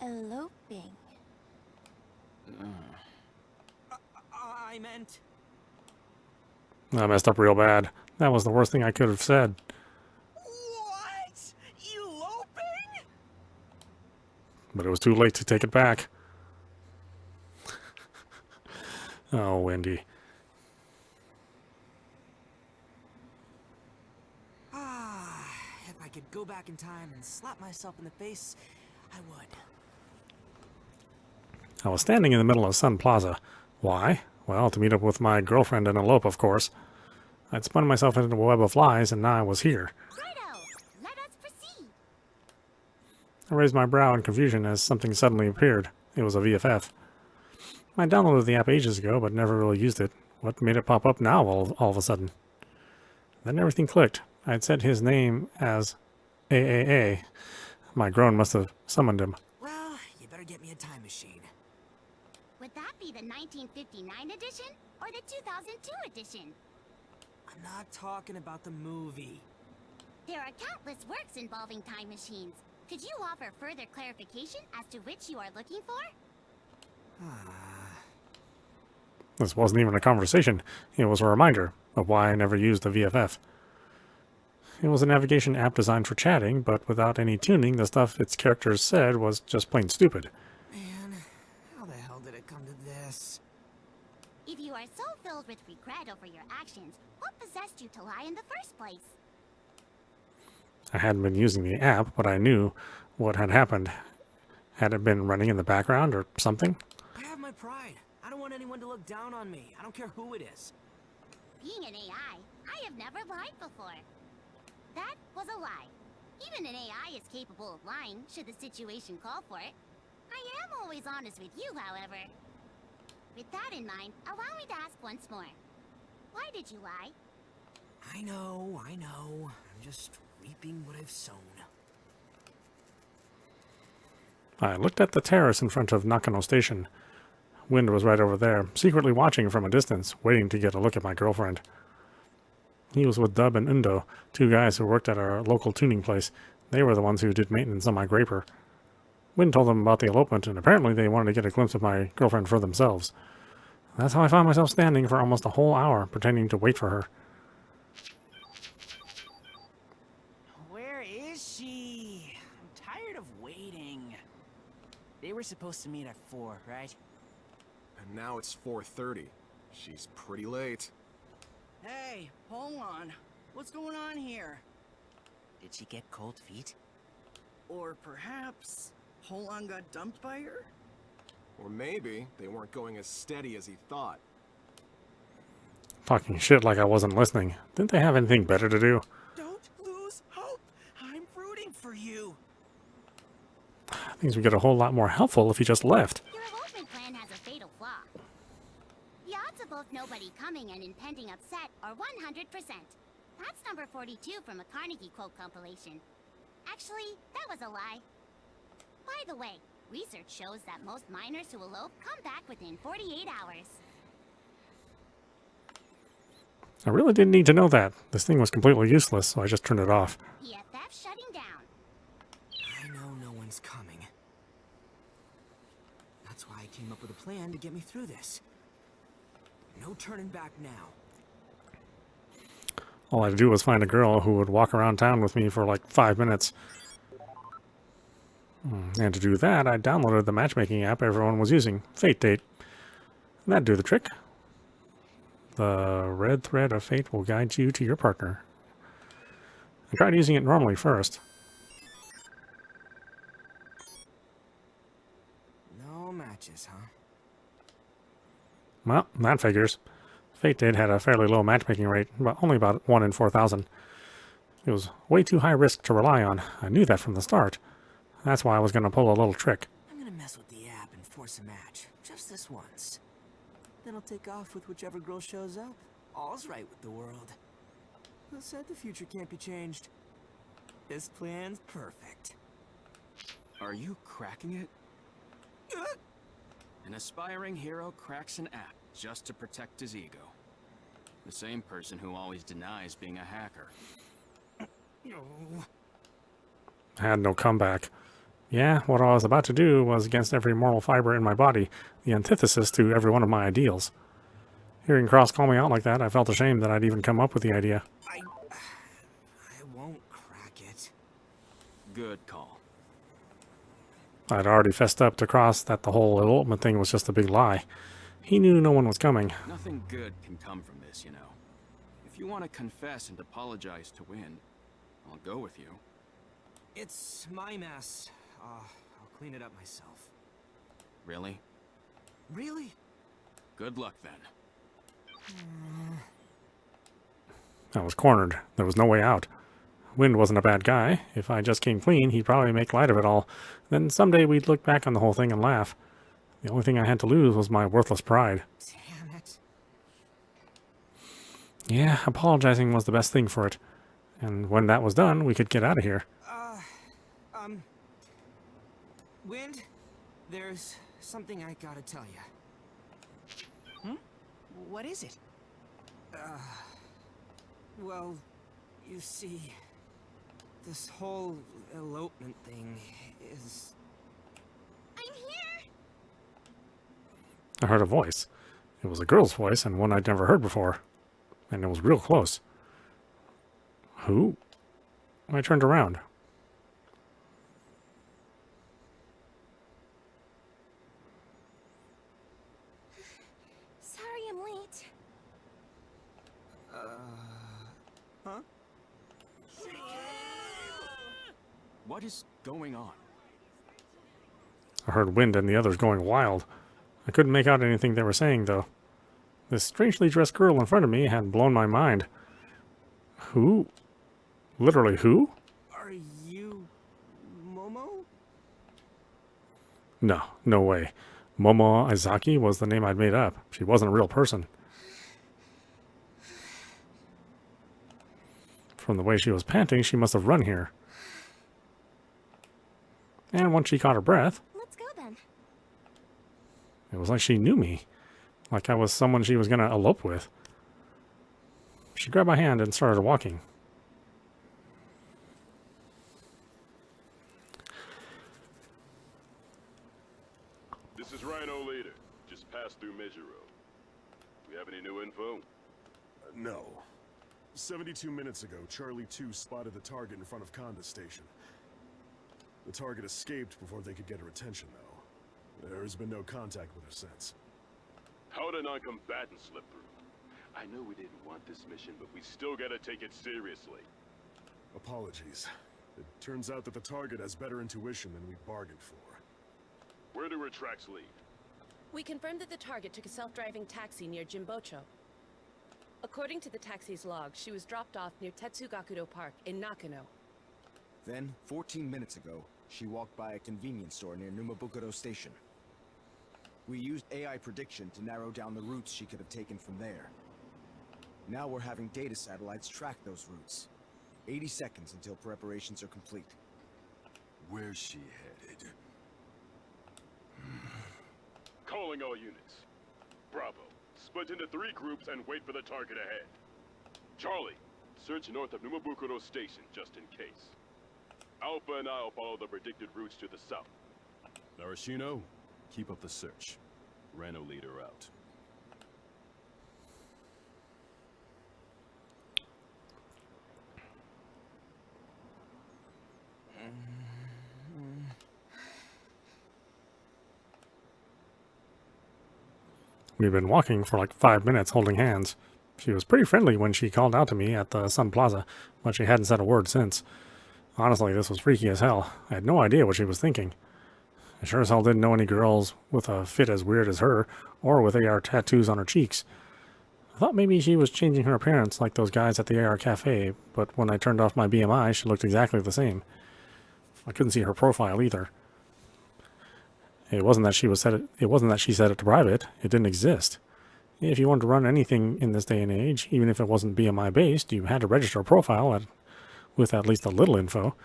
S8: Eloping.
S2: I meant...
S1: I messed up real bad. That was the worst thing I could have said.
S10: What? Eloping?
S1: But it was too late to take it back. Oh, Wendy.
S2: If I could go back in time and slap myself in the face, I would.
S1: I was standing in the middle of Sun Plaza. Why? Well, to meet up with my girlfriend and elope, of course. I'd spun myself into a web of lies, and now I was here.
S8: Righto! Let us proceed!
S1: I raised my brow in confusion as something suddenly appeared. It was a VFF. I downloaded the app ages ago, but never really used it. What made it pop up now all of a sudden? Then everything clicked. I had said his name as AAA. My groan must have summoned him.
S2: Well, you better get me a time machine.
S8: Would that be the 1959 edition or the 2002 edition?
S2: I'm not talking about the movie.
S8: There are countless works involving time machines. Could you offer further clarification as to which you are looking for?
S1: This wasn't even a conversation. It was a reminder. of why I never used the VFF. It was a navigation app designed for chatting, but without any tuning, the stuff its characters said was just plain stupid.
S2: Man, how the hell did it come to this?
S8: If you are so filled with regret over your actions, what possessed you to lie in the first place?
S1: I hadn't been using the app, but I knew what had happened. Had it been running in the background or something?
S2: I have my pride. I don't want anyone to look down on me. I don't care who it is.
S8: Being an AI, I have never lied before. That was a lie. Even an AI is capable of lying, should the situation call for it. I am always honest with you, however. With that in mind, allow me to ask once more. Why did you lie?
S2: I know. I'm just reaping what I've sown.
S1: I looked at the terrace in front of Nakano Station. Wind was right over there, secretly watching from a distance, waiting to get a look at my girlfriend. He was with Dub and Undo, two guys who worked at our local tuning place. They were the ones who did maintenance on my Graper. Wind told them about the elopement, and apparently they wanted to get a glimpse of my girlfriend for themselves. That's how I found myself standing for almost a whole hour, pretending to wait for her.
S10: Where is she? I'm tired of waiting. They were supposed to meet at 4, right?
S6: And now it's 4:30. She's pretty late.
S10: Hey, Pollon, what's going on here? Did she get cold feet? Or perhaps Pollon got dumped by her?
S6: Or maybe they weren't going as steady as he thought.
S1: Talking shit like I wasn't listening. Didn't they have anything better to do?
S10: Don't lose hope. I'm rooting for you.
S1: Things would get a whole lot more helpful if he just left.
S8: Your elopement plan has a fatal flaw. The odds of both nobody coming and impending upset are 100%. That's number 42 from a Carnegie quote compilation. Actually, that was a lie. By the way, research shows that most minors who elope come back within 48 hours.
S1: I really didn't need to know that. This thing was completely useless, so I just turned it off.
S8: BFF shutting down.
S2: I know no one's coming. That's why I came up with a plan to get me through this. No turning back now.
S1: All I had to do was find a girl who would walk around town with me for like 5 minutes. And to do that, I downloaded the matchmaking app everyone was using, Fate Date. That'd do the trick. The red thread of fate will guide you to your partner. I tried using it normally first.
S2: No matches, huh?
S1: Well, that figures. Fate Date had a fairly low matchmaking rate, but only about 1 in 4,000. It was way too high risk to rely on. I knew that from the start. That's why I was going to pull a little trick.
S2: I'm gonna mess with the app and force a match. Just this once. Then I'll take off with whichever girl shows up. All's right with the world. Who said the future can't be changed? This plan's perfect.
S6: Are you cracking it? An aspiring hero cracks an app just to protect his ego. The same person who always denies being a hacker.
S1: I had no comeback. Yeah, what I was about to do was against every moral fiber in my body, the antithesis to every one of my ideals. Hearing Cross call me out like that, I felt ashamed that I'd even come up with the idea.
S2: I won't crack it.
S6: Good call.
S1: I'd already fessed up to Cross that the whole elopement thing was just a big lie. He knew no one was coming.
S6: Nothing good can come from this, you know. If you want to confess and apologize to win, I'll go with you.
S2: It's my mess. I'll clean it up myself.
S6: Really?
S2: Really?
S6: Good luck then.
S1: I was cornered. There was no way out. Wind wasn't a bad guy. If I just came clean, he'd probably make light of it all. Then someday we'd look back on the whole thing and laugh. The only thing I had to lose was my worthless pride.
S2: Damn it.
S1: Yeah, apologizing was the best thing for it. And when that was done, we could get out of here.
S2: Wind, there's something I gotta tell you.
S10: What is it?
S2: Well, you see, this whole elopement thing is...
S8: I'm here!
S1: I heard a voice. It was a girl's voice, and one I'd never heard before. And it was real close. Who? I turned around.
S11: Sorry I'm late.
S2: Huh?
S6: What is going on?
S1: I heard Wind and the others going wild. I couldn't make out anything they were saying, though. This strangely dressed girl in front of me had blown my mind. Who? Literally who?
S2: Are you... Momo?
S1: No, no way. Momo Izaki was the name I'd made up. She wasn't a real person. From the way she was panting, she must have run here. And once she caught her breath,
S11: Let's go then.
S1: it was like she knew me. Like I was someone she was going to elope with. She grabbed my hand and started walking.
S4: This is Rhino Leader. Just passed through Mejiro. We have any new info? No. 72 minutes ago, Charlie 2 spotted the target in front of Conda Station. The target escaped before they could get her attention, though. There has been no contact with her since.
S7: How'd a non-combatant slip through? I know we didn't want this mission, but we still gotta take it seriously.
S4: Apologies. It turns out that the target has better intuition than we bargained for.
S7: Where do her tracks lead?
S3: We confirmed that the target took a self-driving taxi near Jimbocho. According to the taxi's log, she was dropped off near Tetsugakudo Park in Nakano.
S9: Then, 14 minutes ago, she walked by a convenience store near Numabukuro Station. We used AI prediction to narrow down the routes she could have taken from there. Now we're having data satellites track those routes. 80 seconds until preparations are complete.
S7: Where's she headed? Calling all units. Bravo. Split into 3 groups and wait for the target ahead. Charlie, search north of Numabukuro Station just in case. Alpha and I'll follow the predicted routes to the south.
S4: Narashino, keep up the search. Rhino Leader out.
S1: We'd been walking for like 5 minutes holding hands. She was pretty friendly when she called out to me at the Sun Plaza, but she hadn't said a word since. Honestly, this was freaky as hell. I had no idea what she was thinking. I sure as hell didn't know any girls with a fit as weird as her, or with AR tattoos on her cheeks. I thought maybe she was changing her appearance like those guys at the AR cafe, but when I turned off my BMI, she looked exactly the same. I couldn't see her profile either. It wasn't that she said it to private. It didn't exist. If you wanted to run anything in this day and age, even if it wasn't BMI based, you had to register a profile with at least a little info.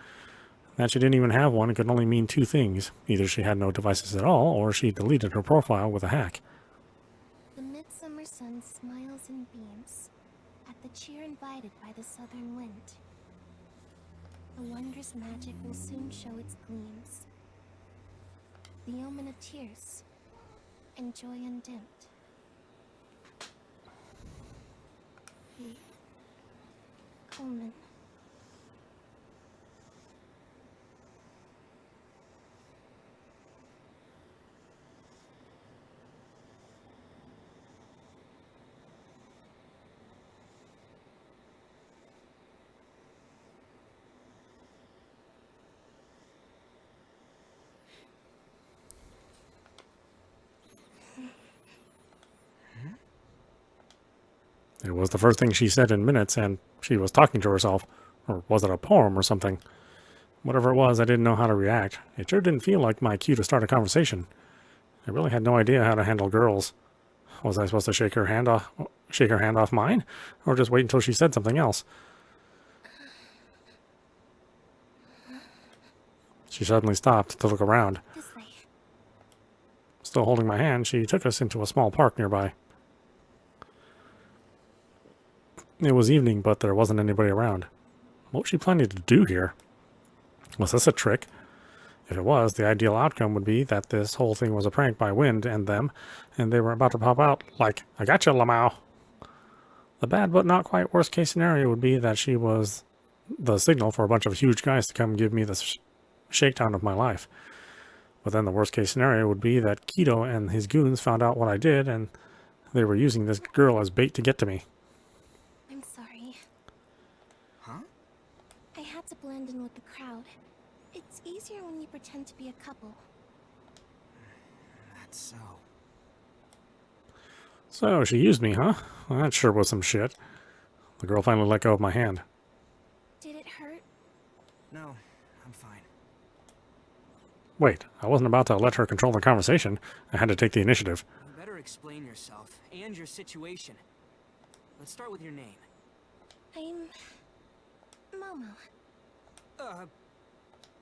S1: That she didn't even have one, it could only mean 2 things. Either she had no devices at all, or she deleted her profile with a hack.
S11: The midsummer sun smiles and beams at the cheer invited by the southern wind. The wondrous magic will soon show its gleams. The omen of tears and joy undimmed. The omen.
S1: It was the first thing she said in minutes, and she was talking to herself. Or was it a poem or something? Whatever it was, I didn't know how to react. It sure didn't feel like my cue to start a conversation. I really had no idea how to handle girls. Was I supposed to shake her hand off mine? Or just wait until she said something else? She suddenly stopped to look around.
S11: This way.
S1: Still holding my hand, she took us into a small park nearby. It was evening, but there wasn't anybody around. What was she planning to do here? Was this a trick? If it was, the ideal outcome would be that this whole thing was a prank by Wind and them, and they were about to pop out like, "I gotcha, Lamau." The bad but not quite worst case scenario would be that she was the signal for a bunch of huge guys to come give me the shakedown of my life. But then the worst case scenario would be that Kido and his goons found out what I did and they were using this girl as bait to get to me.
S11: I'm sorry.
S2: Huh?
S11: I had to blend in with the crowd. It's easier when you pretend to be a couple.
S2: That's so.
S1: So she used me, huh? Well, that sure was some shit. The girl finally let go of my hand.
S11: Did it hurt?
S2: No, I'm fine.
S1: Wait, I wasn't about to let her control the conversation. I had to take the initiative.
S2: You better explain yourself and your situation. Let's start with your name.
S11: I'm... Momo.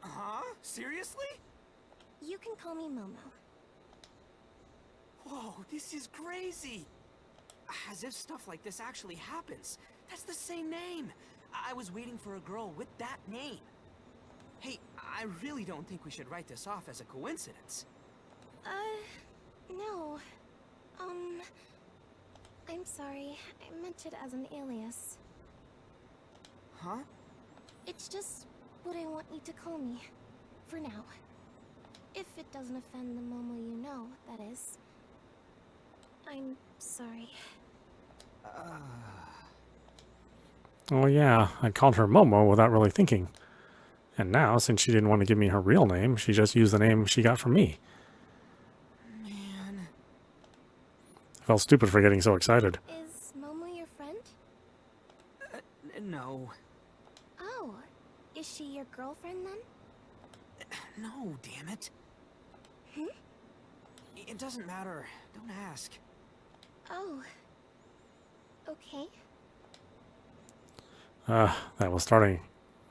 S2: Huh? Seriously?
S11: You can call me Momo.
S2: Whoa, this is crazy! As if stuff like this actually happens. That's the same name! I was waiting for a girl with that name. Hey, I really don't think we should write this off as a coincidence.
S11: No. I'm sorry. I meant it as an alias.
S2: Huh?
S11: It's just what I want you to call me. For now. If it doesn't offend the Momo you know, that is. I'm sorry.
S1: Oh yeah, I called her Momo without really thinking. And now, since she didn't want to give me her real name, she just used the name she got from me.
S2: Man.
S1: I felt stupid for getting so excited.
S11: Is Momo your friend?
S2: No.
S11: Oh. Is she your girlfriend then?
S2: No, damn it.
S11: Hmm?
S2: It doesn't matter. Don't ask.
S11: Oh. Okay.
S1: That was starting.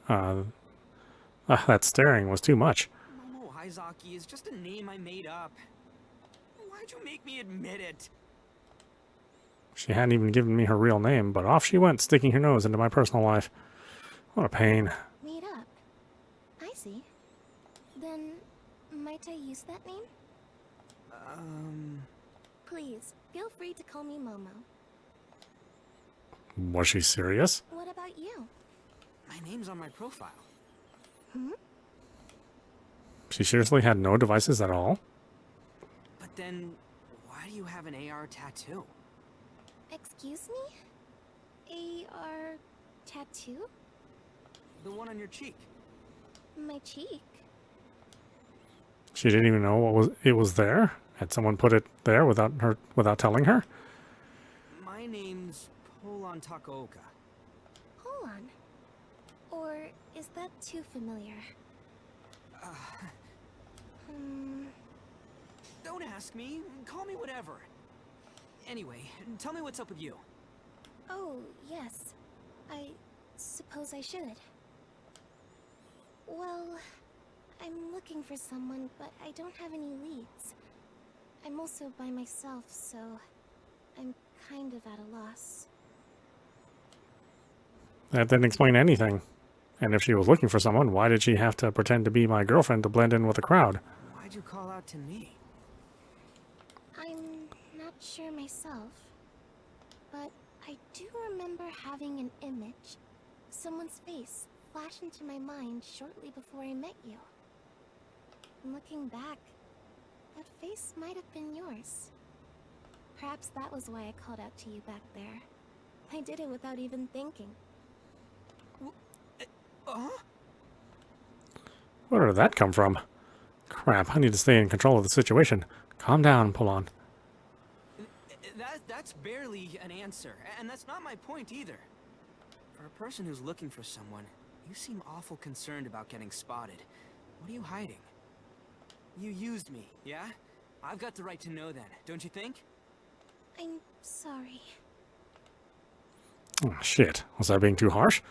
S1: That staring was too much.
S2: Momo Izaki is just a name I made up. Why'd you make me admit it?
S1: She hadn't even given me her real name, but off she went, sticking her nose into my personal life. What a pain.
S11: Made up. I see. Then, might I use that name? Please, feel free to call me Momo.
S1: Was she serious?
S11: What about you?
S2: My name's on my profile.
S11: Hmm?
S2: She
S1: seriously had no devices at all?
S2: But then, why do you have an AR tattoo?
S11: Excuse me? AR tattoo?
S2: The one on your cheek.
S11: My cheek?
S1: She didn't even know it was there? Had someone put it there without telling her?
S2: My name's Pollon Takaoka.
S11: Pollon? Or is that too familiar?
S2: Don't ask me. Call me whatever. Anyway, tell me what's up with you.
S11: Oh, yes. I suppose I should. Well, I'm looking for someone, but I don't have any leads. I'm also by myself, so I'm kind of at a loss.
S1: That didn't explain anything. And if she was looking for someone, why did she have to pretend to be my girlfriend to blend in with the crowd?
S2: Why'd you call out to me?
S11: I'm not sure myself, but I do remember having an image, someone's face, flash into my mind shortly before I met you. Looking back, that face might have been yours. Perhaps that was why I called out to you back there. I did it without even thinking.
S1: Where did that come from? Crap, I need to stay in control of the situation. Calm down, Pollon.
S2: That's barely an answer, and that's not my point either. For a person who's looking for someone, you seem awful concerned about getting spotted. What are you hiding? You used me, yeah? I've got the right to know then, don't you think?
S11: I'm sorry.
S1: Oh, shit. Was I being too harsh?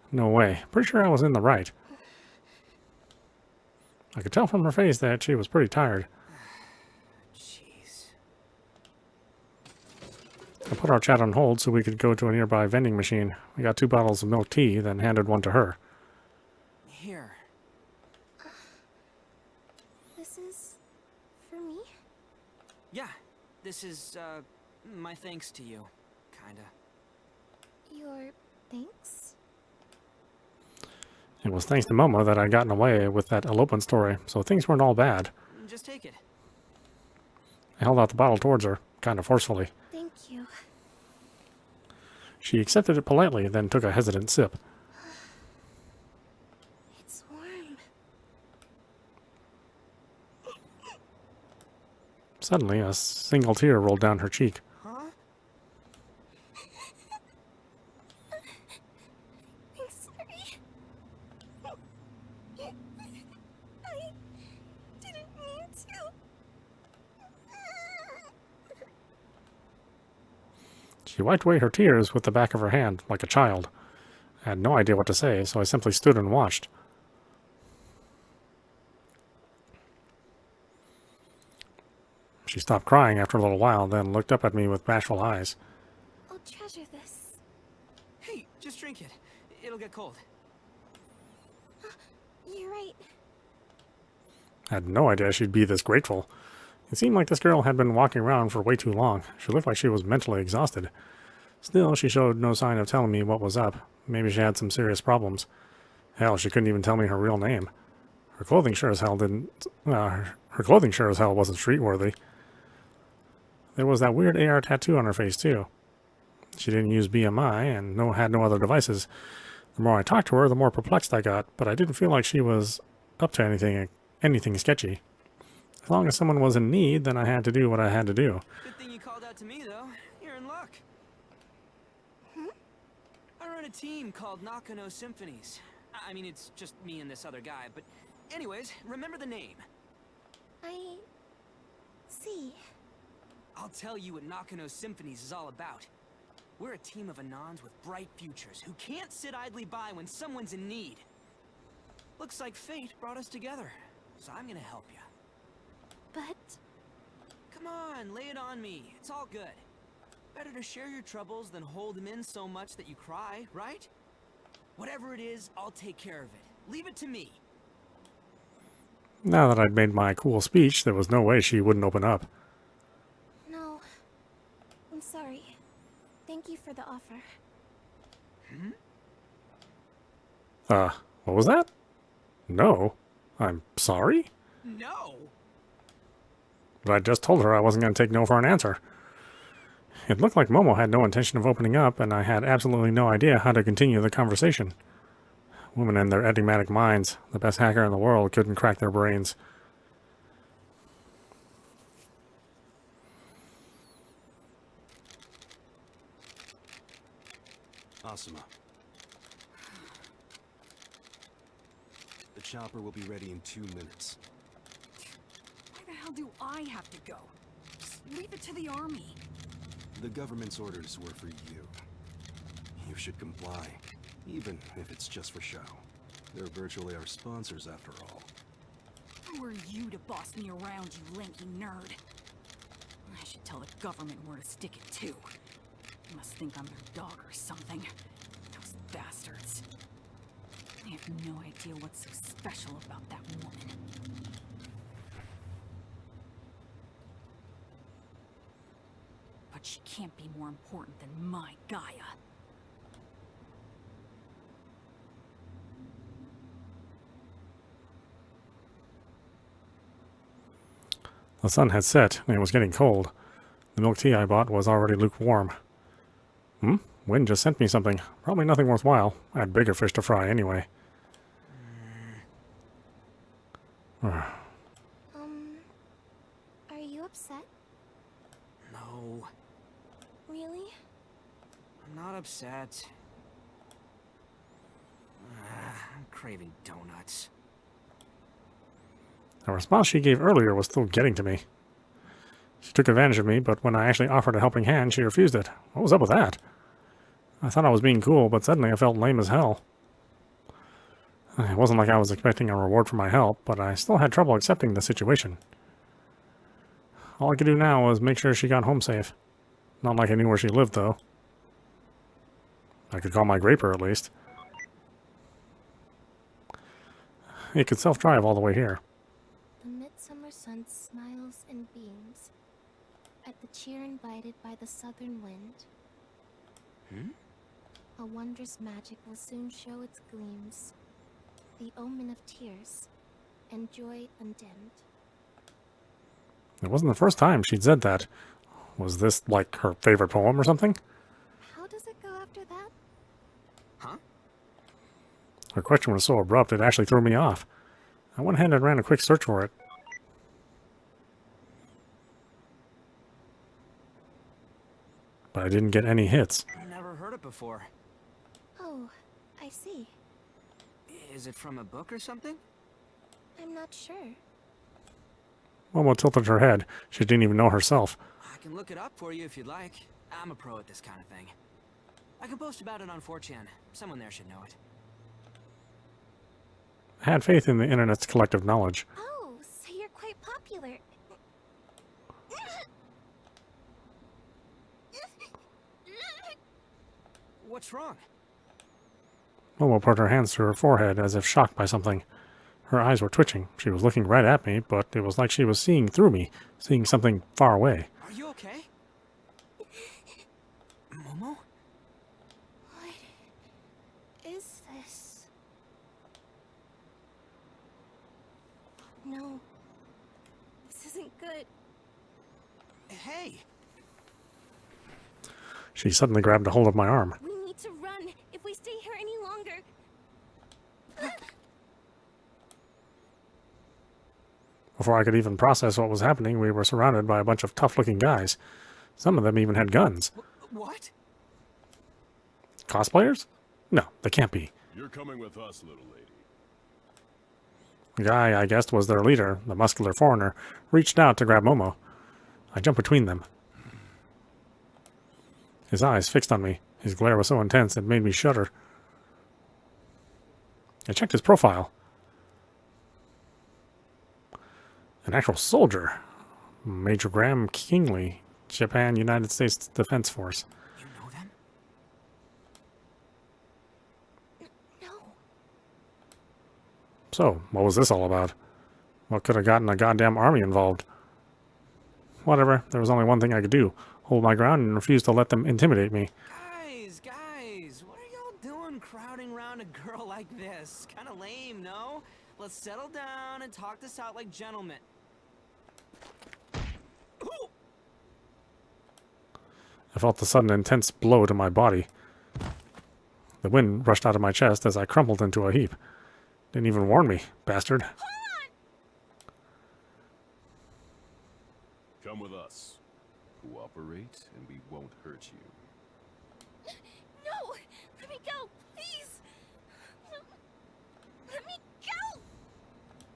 S1: No way. Pretty sure I was in the right. I could tell from her face that she was pretty tired.
S2: Jeez.
S1: I put our chat on hold so we could go to a nearby vending machine. We got 2 bottles of milk tea, then handed one to her.
S2: Here.
S11: This is... for me?
S2: Yeah, this is, my thanks to you. Kinda.
S11: Your thanks?
S1: It was thanks to Momo that I'd gotten away with that elopement story, so things weren't all bad.
S2: Just take it.
S1: I held out the bottle towards her, kind of forcefully.
S11: Thank you.
S1: She accepted it politely, then took a hesitant sip.
S11: It's warm.
S1: Suddenly, a single tear rolled down her cheek.
S2: Huh?
S11: I'm sorry. I didn't mean to.
S1: She wiped away her tears with the back of her hand, like a child. I had no idea what to say, so I simply stood and watched. She stopped crying after a little while, then looked up at me with bashful eyes.
S11: I'll treasure this.
S2: Hey, just drink it. It'll get cold.
S11: You're right.
S1: I had no idea she'd be this grateful. It seemed like this girl had been walking around for way too long. She looked like she was mentally exhausted. Still, she showed no sign of telling me what was up. Maybe she had some serious problems. Hell, she couldn't even tell me her real name. Her clothing sure as hell didn't... her clothing sure as hell wasn't street-worthy. There was that weird AR tattoo on her face, too. She didn't use BMI and had no other devices. The more I talked to her, the more perplexed I got, but I didn't feel like she was up to anything sketchy. As long as someone was in need, then I had to do what I had to do.
S2: Good thing you called out to me, though. You're in luck. I run a team called Nakano Symphonies. I mean, it's just me and this other guy, but anyways, remember the name.
S11: I see.
S2: I'll tell you what Nakano Symphonies is all about. We're a team of Anons with bright futures who can't sit idly by when someone's in need. Looks like fate brought us together, so I'm gonna help you.
S11: But
S2: Come on, lay it on me. It's all good. Better to share your troubles than hold them in so much that you cry, right? Whatever it is, I'll take care of it. Leave it to me.
S1: Now that I'd made my cool speech, there was no way she wouldn't open up.
S11: no. I'm sorry. Thank you for the offer.
S1: What was that? No. I'm sorry?
S2: No!
S1: But I just told her I wasn't going to take no for an answer. It looked like Momo had no intention of opening up, and I had absolutely no idea how to continue the conversation. Women and their enigmatic minds. The best hacker in the world couldn't crack their brains.
S9: Asuma. The chopper will be ready in 2 minutes.
S12: Why the hell do I have to go? Just leave it to the army.
S9: The government's orders were for you. You should comply, even if it's just for show. They're virtually our sponsors after all.
S12: Who are you to boss me around, you lanky nerd? I should tell the government where to stick it too. They must think I'm their dog or something. Those bastards. I have no idea what's so special about that woman. But she can't be more important than my Gaia.
S1: The sun had set, and it was getting cold. The milk tea I bought was already lukewarm. Wind just sent me something. Probably nothing worthwhile. I had bigger fish to fry anyway.
S11: Are you upset?
S2: No,
S11: Really?
S2: I'm not upset. I'm craving donuts.
S1: The response she gave earlier was still getting to me. She took advantage of me, but when I actually offered a helping hand, she refused it. What was up with that? I thought I was being cool, but suddenly I felt lame as hell. It wasn't like I was expecting a reward for my help, but I still had trouble accepting the situation. All I could do now was make sure she got home safe. Not like I knew where she lived, though. I could call my graper, at least. It could self-drive all the way here.
S11: The midsummer sun smiles and beams at the cheer invited by the southern wind. A wondrous magic will soon show its gleams. The omen of tears, and joy undimmed.
S1: It wasn't the first time she'd said that. Was this like her favorite poem or something?
S11: How does it go after that?
S2: Huh?
S1: Her question was so abrupt it actually threw me off. I went ahead and ran a quick search for it. But I didn't get any hits.
S2: Never heard it before.
S11: Oh, I see.
S2: Is it from a book or something?
S11: I'm not sure.
S1: Momo tilted her head. She didn't even know herself.
S2: I can look it up for you if you'd like. I'm a pro at this kind of thing. I can post about it on 4chan. Someone there should know it.
S1: I had faith in the internet's collective knowledge.
S11: Oh, so you're quite popular.
S2: What's wrong?
S1: Momo put her hands to her forehead as if shocked by something. Her eyes were twitching. She was looking right at me, but it was like she was seeing through me, seeing something far away.
S2: Are you okay? Momo?
S11: What is this? No. This isn't good.
S2: Hey!
S1: She suddenly grabbed a hold of my arm.
S11: We need to run if we stay here any longer.
S1: Before I could even process what was happening, we were surrounded by a bunch of tough-looking guys. Some of them even had guns.
S2: What?
S1: Cosplayers? No, they can't be.
S4: You're coming with us, little lady.
S1: The guy I guessed was their leader, the muscular foreigner, reached out to grab Momo. I jumped between them. His eyes fixed on me. His glare was so intense it made me shudder. I checked his profile. An actual soldier. Major Graham Kingley, Japan, United States Defense Force.
S2: You know them?
S11: No.
S1: So, what was this all about? What could have gotten a goddamn army involved? Whatever, there was only one thing I could do. Hold my ground and refuse to let them intimidate me.
S2: Guys, what are y'all doing crowding around a girl like this? Kinda lame, no? Let's settle down and talk this out like gentlemen. Ooh!
S1: I felt the sudden intense blow to my body. The wind rushed out of my chest as I crumpled into a heap. Didn't even warn me, bastard.
S4: Come with us. Cooperate, and we won't hurt you.
S11: No! Let me go, please! Let me go!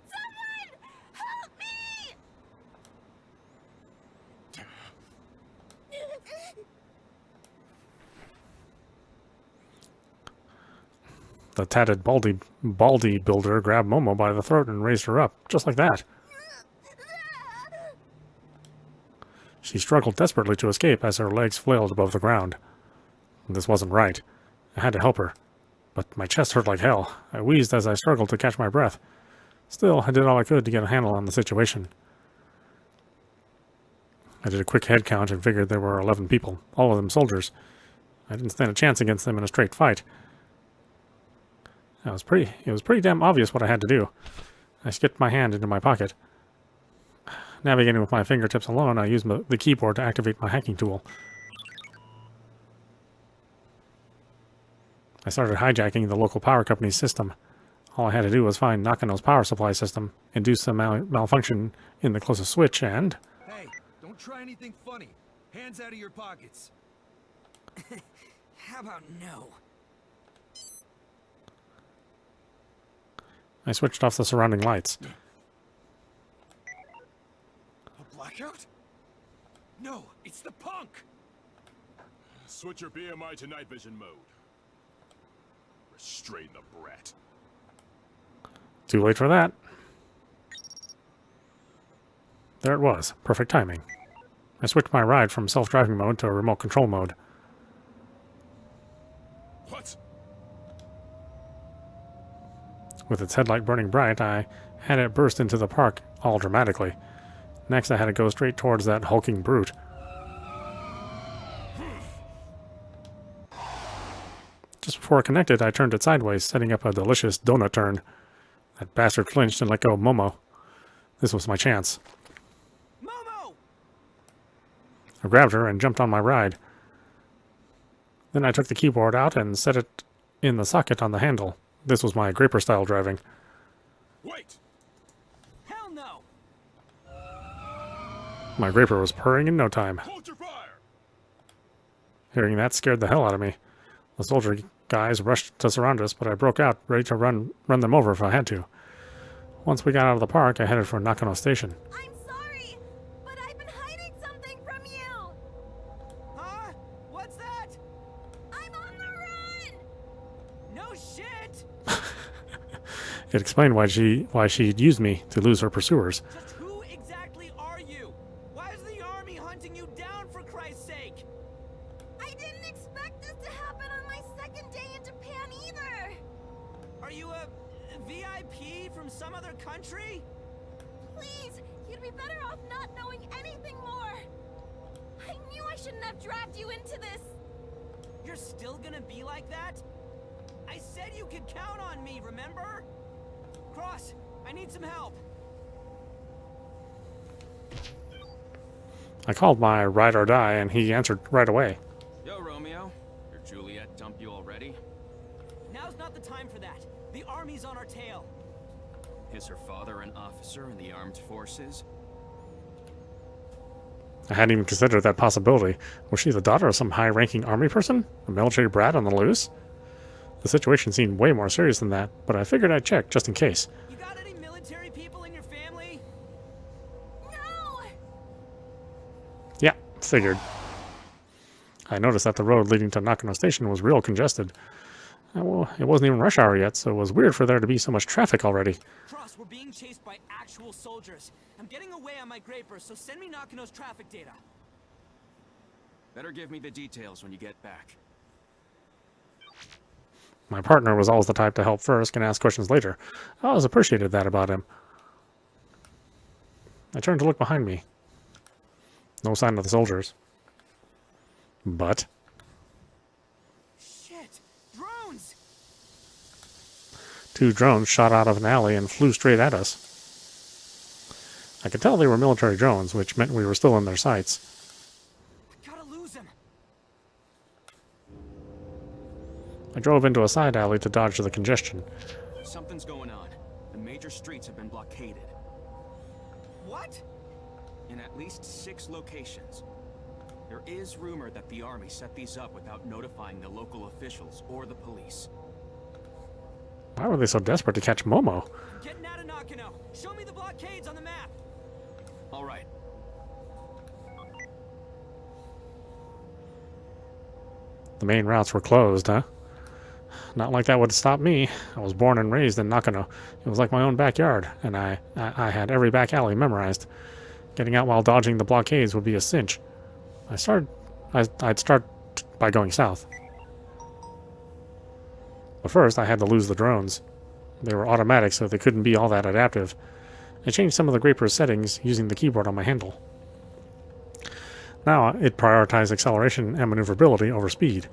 S11: Someone! Help me!
S1: The tatted baldy builder grabbed Momo by the throat and raised her up, just like that. She struggled desperately to escape as her legs flailed above the ground. This wasn't right. I had to help her, but my chest hurt like hell. I wheezed as I struggled to catch my breath. Still, I did all I could to get a handle on the situation. I did a quick head count and figured there were 11 people, all of them soldiers. I didn't stand a chance against them in a straight fight. It was pretty damn obvious what I had to do. I skipped my hand into my pocket. Navigating with my fingertips alone, I used the keyboard to activate my hacking tool. I started hijacking the local power company's system. All I had to do was find Nakano's power supply system, induce some malfunction in the closest switch, and...
S13: Hey, don't try anything funny. Hands out of your pockets.
S2: How about no?
S1: I switched off the surrounding lights.
S13: A blackout? No, it's the punk!
S4: Switch your BMI to night vision mode. Restrain the brat.
S1: Too late for that. There it was. Perfect timing. I switched my ride from self-driving mode to remote control mode.
S4: What?
S1: With its headlight burning bright, I had it burst into the park, all dramatically. Next, I had to go straight towards that hulking brute. before it connected, I turned it sideways, setting up a delicious donut turn. That bastard flinched and let go of Momo. This was my chance.
S2: Momo!
S1: I grabbed her and jumped on my ride. Then I took the keyboard out and set it in the socket on the handle. This was my Graper-style driving.
S7: Wait!
S2: Hell no!
S1: My Graper was purring in no time.
S7: Hold your fire!
S1: Hearing that scared the hell out of me. The soldier guys rushed to surround us, but I broke out, ready to run them over if I had to. Once we got out of the park, I headed for Nakano Station.
S11: I'm sorry, but I've been hiding something from you.
S2: Huh? What's that?
S11: I'm on the run.
S2: No shit!
S1: It explained why she'd used me to lose her pursuers.
S2: Just who exactly are you? Why is the army hunting you down, for Christ's sake?
S11: I didn't expect this to happen on my second day in Japan either.
S2: Are you a VIP from some other country?
S11: Please, you'd be better off not knowing anything more. I knew I shouldn't have dragged you into this.
S2: You're still gonna be like that? I said you could count on me, remember? Cross, I need some help.
S1: I called my ride or die, and he answered right away.
S6: Yo, Romeo. Your Juliet dumped you already?
S2: Now's not the time for that. The army's on our tail.
S6: Is her father an officer in the armed forces?
S1: I hadn't even considered that possibility. Was she the daughter of some high-ranking army person? A military brat on the loose? The situation seemed way more serious than that, but I figured I'd check just in case.
S2: You got any military people in your family?
S11: No!
S1: Yeah, figured. I noticed that the road leading to Nakano Station was real congested. Well, it wasn't even rush hour yet, so it was weird for there to be so much traffic already.
S2: Cross, we're being chased by actual soldiers. I'm getting away on my Graper, so send me Nakano's traffic data.
S6: Better give me the details when you get back.
S1: My partner was always the type to help first and ask questions later. I always appreciated that about him. I turned to look behind me. No sign of the soldiers. But
S2: Shit! Drones!
S1: 2 drones shot out of an alley and flew straight at us. I could tell they were military drones, which meant we were still in their sights.
S2: Gotta lose him!
S1: I drove into a side alley to dodge the congestion.
S6: Something's going on. The major streets have been blockaded.
S2: What?
S6: In at least 6 locations. There is rumor that the army set these up without notifying the local officials or the police.
S1: Why were they so desperate to catch Momo?
S2: I'm getting out of Nakano. Show me the blockades on the map.
S6: All right.
S1: The main routes were closed, huh? Not like that would stop me. I was born and raised in Nakano. It was like my own backyard, and I had every back alley memorized. Getting out while dodging the blockades would be a cinch. I'd start by going south. But first, I had to lose the drones. They were automatic, so they couldn't be all that adaptive. I changed some of the Graper's settings using the keyboard on my handle. Now, it prioritized acceleration and maneuverability over speed.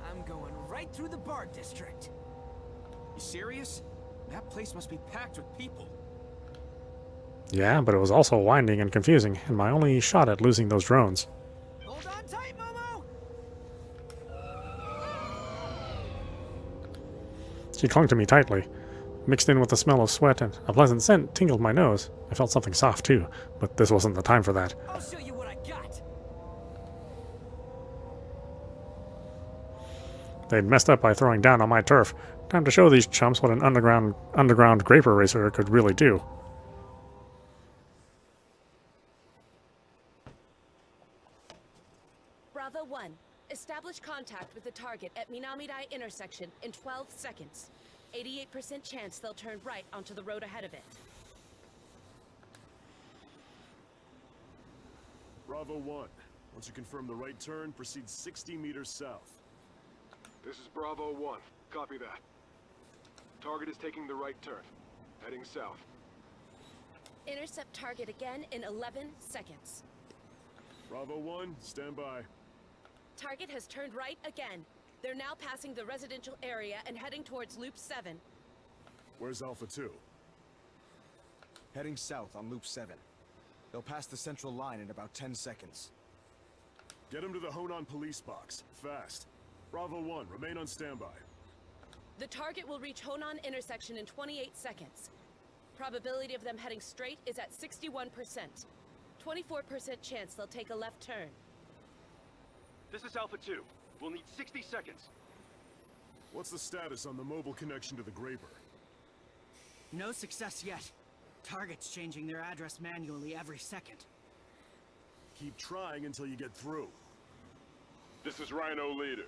S2: I'm going right through the bar district.
S6: You serious? That place must be packed with people.
S1: Yeah, but it was also winding and confusing, and my only shot at losing those drones.
S2: Hold on tight, Momo!
S1: She clung to me tightly. Mixed in with the smell of sweat and a pleasant scent tingled my nose. I felt something soft too, but this wasn't the time for that.
S2: I'll show you what I got.
S1: They'd messed up by throwing down on my turf. Time to show these chumps what an underground Graper racer could really do.
S3: Bravo 1. Establish contact with the target at Minamidai intersection in 12 seconds. 88% chance they'll turn right onto the road ahead of it.
S4: Bravo 1. Once you confirm the right turn, proceed 60 meters south.
S5: This is Bravo 1. Copy that. Target is taking the right turn. Heading south.
S3: Intercept target again in 11 seconds.
S4: Bravo 1, stand by.
S3: Target has turned right again. They're now passing the residential area and heading towards Loop 7.
S4: Where's Alpha 2?
S9: Heading south on Loop 7. They'll pass the central line in about 10 seconds.
S4: Get him to the Honan police box. Fast. Bravo 1, remain on standby.
S3: The target will reach Honan intersection in 28 seconds. Probability of them heading straight is at 61%. 24% chance they'll take a left turn.
S5: This is Alpha 2. We'll need 60 seconds.
S4: What's the status on the mobile connection to the Graper?
S10: No success yet. Target's changing their address manually every second.
S4: Keep trying until you get through. This is Rhino Leader.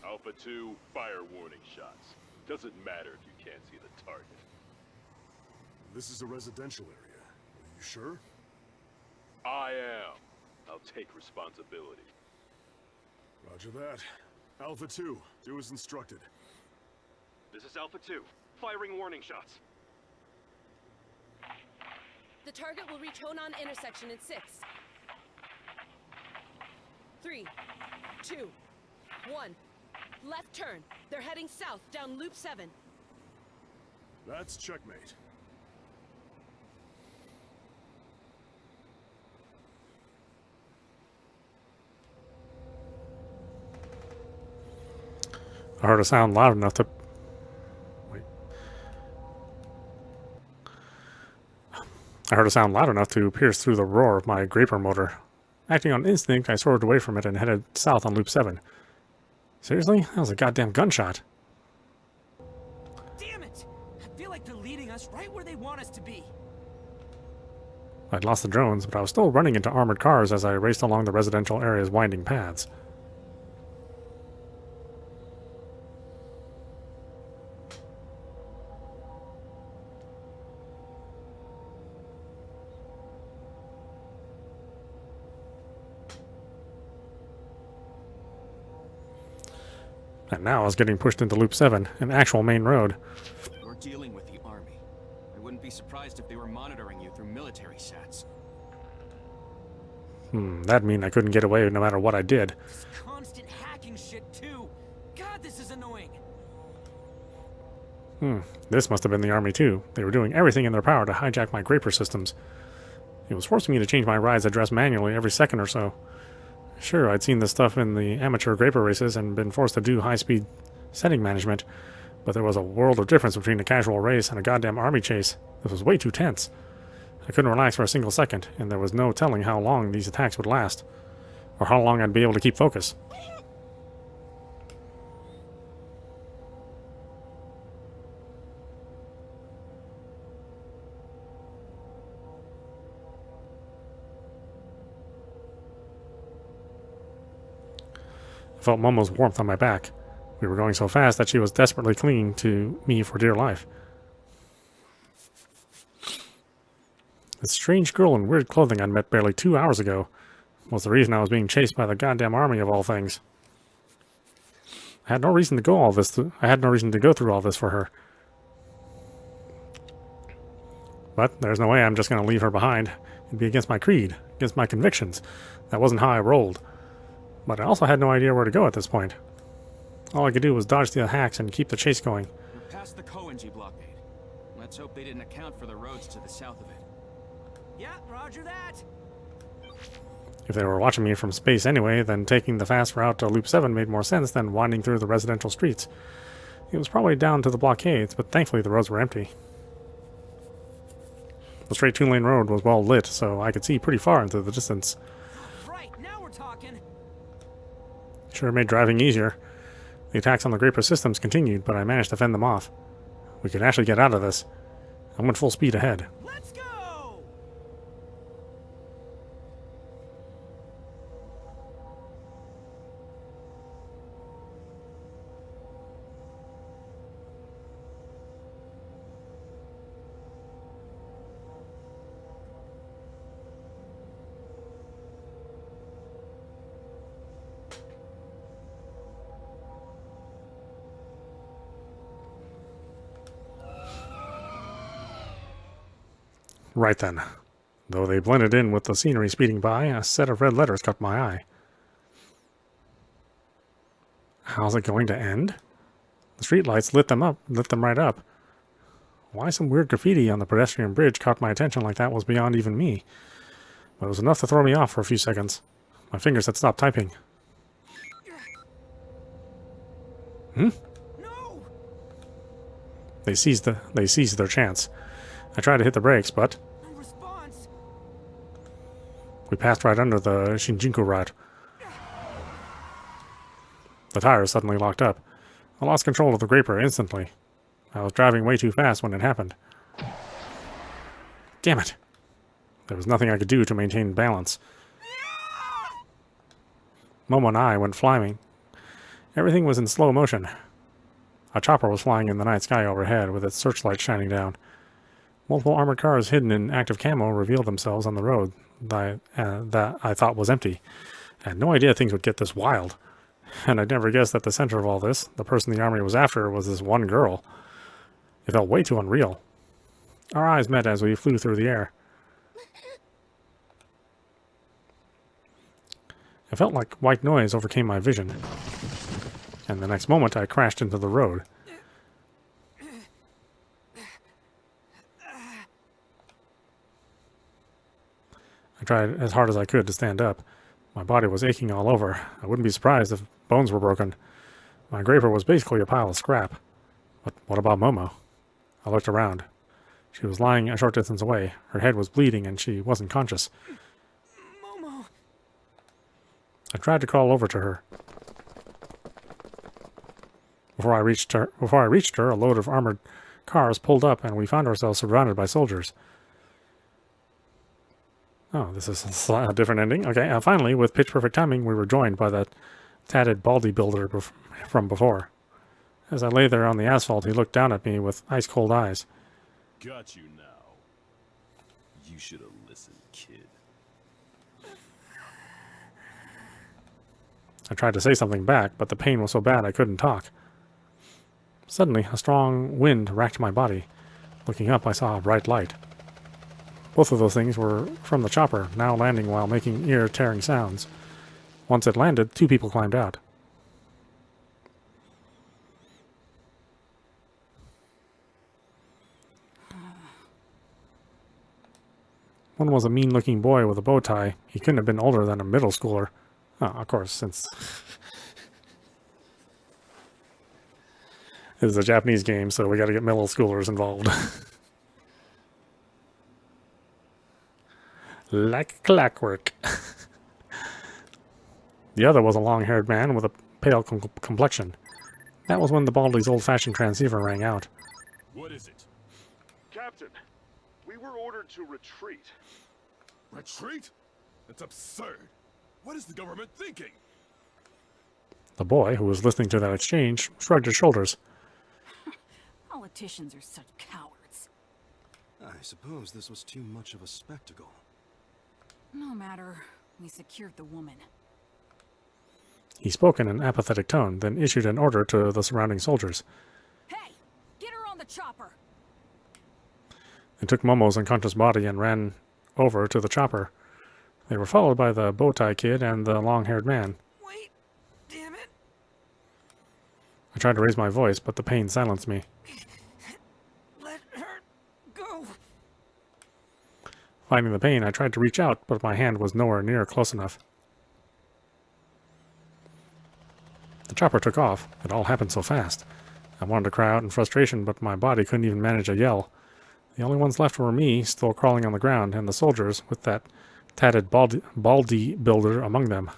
S4: Alpha 2, fire warning shots. Doesn't matter if you can't see the target. This is a residential area. Are you sure? I am. I'll take responsibility. Roger that. Alpha 2, do as instructed.
S5: This is Alpha 2. Firing warning shots.
S3: The target will reach Honan intersection in 6. 3, 2, 1. Left turn. They're heading south down Loop 7.
S4: That's checkmate.
S1: I heard a sound loud enough to... Wait. I heard a sound loud enough to pierce through the roar of my Graper motor. Acting on instinct, I swerved away from it and headed south on Loop 7. Seriously? That was a goddamn gunshot.
S2: Damn it! I feel like they're leading us right where they want us to be.
S1: I'd lost the drones, but I was still running into armored cars as I raced along the residential area's winding paths. And now I was getting pushed into Loop 7, an actual main road.
S6: You're dealing with the Army. I wouldn't be surprised if they were monitoring you through military sats.
S1: That'd mean I couldn't get away no matter what I did.
S2: This constant hacking shit too. God, this is annoying.
S1: This must have been the Army too. They were doing everything in their power to hijack my Graper systems. It was forcing me to change my ride's address manually every second or so. Sure, I'd seen this stuff in the amateur Graper races and been forced to do high-speed setting management, but there was a world of difference between a casual race and a goddamn Army chase. This was way too tense. I couldn't relax for a single second, and there was no telling how long these attacks would last, or how long I'd be able to keep focus. I felt Momo's warmth on my back. We were going so fast that she was desperately clinging to me for dear life. The strange girl in weird clothing I'd met barely 2 hours ago was the reason I was being chased by the goddamn Army of all things. I had no reason to go through all this for her. But there's no way I'm just going to leave her behind. It'd be against my creed, against my convictions. That wasn't how I rolled. But I also had no idea where to go at this point. All I could do was dodge the hacks and keep the chase going.
S6: You're past the Koenji blockade. Let's hope they didn't account for the roads to the south of it.
S2: Yeah, roger that.
S1: If they were watching me from space anyway, then taking the fast route to Loop 7 made more sense than winding through the residential streets. It was probably down to the blockades, but thankfully the roads were empty. The straight 2-lane road was well lit, so I could see pretty far into the distance.
S2: Right, now we're talking.
S1: Sure made driving easier. The attacks on the Graper systems continued, but I managed to fend them off. We could actually get out of this. I went full speed ahead.
S2: Let's go!
S1: Right then. Though they blended in with the scenery speeding by, a set of red letters caught my eye. How's it going to end? The streetlights lit them right up. Why some weird graffiti on the pedestrian bridge caught my attention like that was beyond even me. But it was enough to throw me off for a few seconds. My fingers had stopped typing. No! They seized their chance. I tried to hit the brakes, but
S2: No response.
S1: we passed right under the Shinjuku route. The tires suddenly locked up. I lost control of the graper instantly. I was driving way too fast when it happened. Damn it! There was nothing I could do to maintain balance. Momo and I went flying. Everything was in slow motion. A chopper was flying in the night sky overhead with its searchlight shining down. Multiple armored cars hidden in active camo revealed themselves on the road that I thought was empty. I had no idea things would get this wild. And I'd never guessed that the center of all this, the person the army was after, was this one girl. It felt way too unreal. Our eyes met as we flew through the air. I felt like white noise overcame my vision. And the next moment I crashed into the road. I tried as hard as I could to stand up. My body was aching all over. I wouldn't be surprised if bones were broken. My graper was basically a pile of scrap. But what about Momo? I looked around. She was lying a short distance away. Her head was bleeding and she wasn't conscious.
S2: Momo.
S1: I tried to crawl over to her. Before I reached her, a load of armored cars pulled up and we found ourselves surrounded by soldiers. Oh, this is a different ending. Okay, finally, with pitch-perfect timing, we were joined by that tatted baldy builder from before. As I lay there on the asphalt, he looked down at me with ice-cold eyes.
S7: Got you now. You should have listened, kid.
S1: I tried to say something back, but the pain was so bad I couldn't talk. Suddenly, a strong wind racked my body. Looking up, I saw a bright light. Both of those things were from the chopper, now landing while making ear-tearing sounds. Once it landed, 2 people climbed out. One was a mean-looking boy with a bow tie. He couldn't have been older than a middle schooler. Oh, of course, since this is a Japanese game, so we got to get middle schoolers involved. Like clockwork. The other was a long-haired man with a pale complexion. That was when the Baldy's old-fashioned transceiver rang out.
S7: What is it?
S4: Captain, we were ordered to retreat.
S7: Retreat? That's absurd. What is the government thinking?
S1: The boy, who was listening to that exchange, shrugged his shoulders.
S12: Politicians are such cowards.
S9: I suppose this was too much of a spectacle.
S12: No matter. We secured the woman.
S1: He spoke in an apathetic tone, then issued an order to the surrounding soldiers.
S12: Hey! Get her on the chopper!
S1: They took Momo's unconscious body and ran over to the chopper. They were followed by the bow-tie kid and the long-haired man.
S2: Wait, damn it.
S1: I tried to raise my voice, but the pain silenced me.
S2: Let her go.
S1: Fighting the pain, I tried to reach out, but my hand was nowhere near close enough. The chopper took off. It all happened so fast. I wanted to cry out in frustration, but my body couldn't even manage a yell. The only ones left were me, still crawling on the ground, and the soldiers, with that tatted baldy builder among them.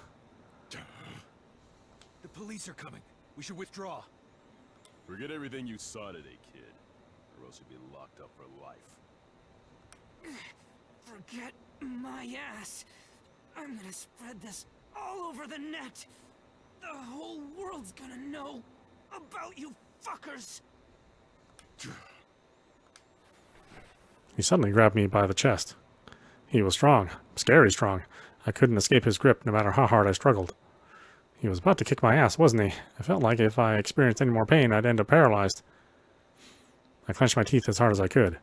S13: The police are coming. We should withdraw.
S7: Forget everything you saw today, kid. Or else you'll be locked up for life.
S2: Forget my ass. I'm gonna spread this all over the net. The whole world's gonna know about you fuckers.
S1: He suddenly grabbed me by the chest. He was strong, scary strong. I couldn't escape his grip no matter how hard I struggled. He was about to kick my ass, wasn't he? I felt like if I experienced any more pain, I'd end up paralyzed. I clenched my teeth as hard as I could.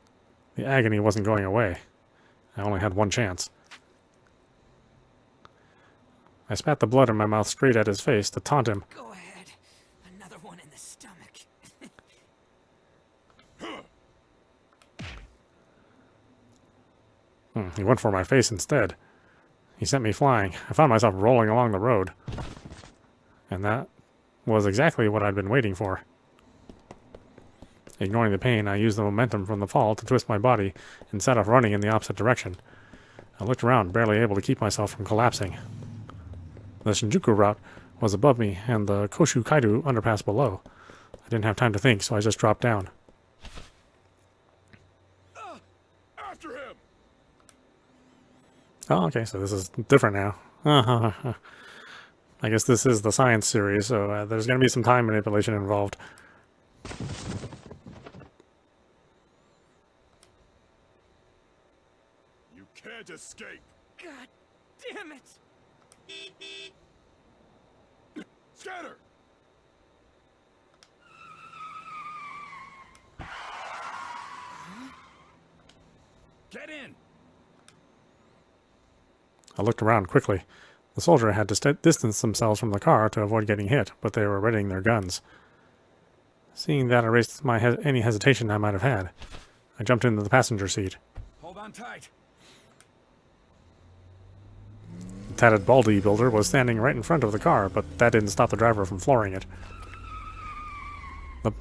S1: The agony wasn't going away. I only had one chance. I spat the blood in my mouth straight at his face to taunt him.
S2: Go ahead.
S1: He went for my face instead. He sent me flying. I found myself rolling along the road. And that was exactly what I'd been waiting for. Ignoring the pain, I used the momentum from the fall to twist my body and set off running in the opposite direction. I looked around, barely able to keep myself from collapsing. The Shinjuku route was above me, and the Koshu Kaido underpass below. I didn't have time to think, so I just dropped down.
S4: After him!
S1: Oh, okay, so this is different now. I guess this is the science series, so there's going to be some time manipulation involved.
S4: You can't escape!
S10: God damn it!
S4: Scatter!
S10: Get in!
S1: I looked around quickly. The soldier had to distance themselves from the car to avoid getting hit, but they were readying their guns. Seeing that erased any hesitation I might have had. I jumped into the passenger seat.
S10: Hold on tight.
S1: The tatted baldy builder was standing right in front of the car, but that didn't stop the driver from flooring it. The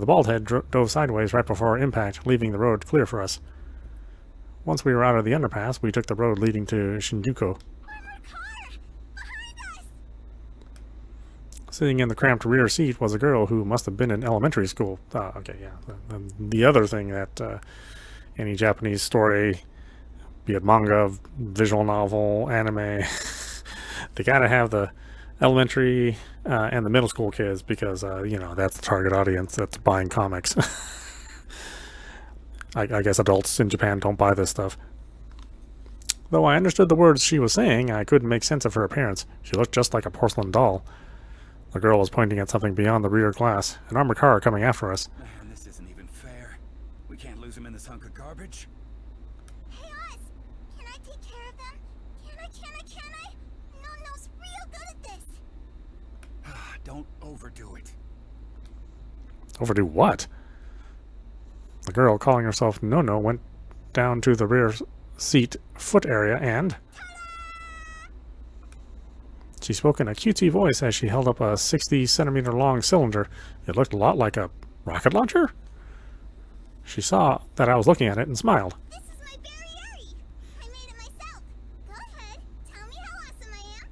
S1: bald head dove sideways right before impact, leaving the road clear for us. Once we were out of the underpass, we took the road leading to Shinjuku. Sitting in the cramped rear seat was a girl who must have been in elementary school. Okay, yeah. The other thing that any Japanese story, be it manga, visual novel, anime, they gotta have the elementary and the middle school kids because, you know, that's the target audience that's buying comics. I guess adults in Japan don't buy this stuff. Though I understood the words she was saying, I couldn't make sense of her appearance. She looked just like a porcelain doll. The girl was pointing at something beyond the rear glass, an armored car coming after us.
S10: Man, this isn't even fair. We can't lose him in this hunk of garbage.
S8: Hey, Oz! Can I take care of them? Can I? Nono's real good at this!
S10: Don't overdo it.
S1: Overdo what? The girl, calling herself Nono, went down to the rear seat foot area and... She spoke in a cutesy voice as she held up a 60-centimeter long cylinder. It looked a lot like a rocket launcher. She saw that I was looking at it and smiled.
S8: This is my berry. I made it myself. Go ahead, tell me how awesome I am.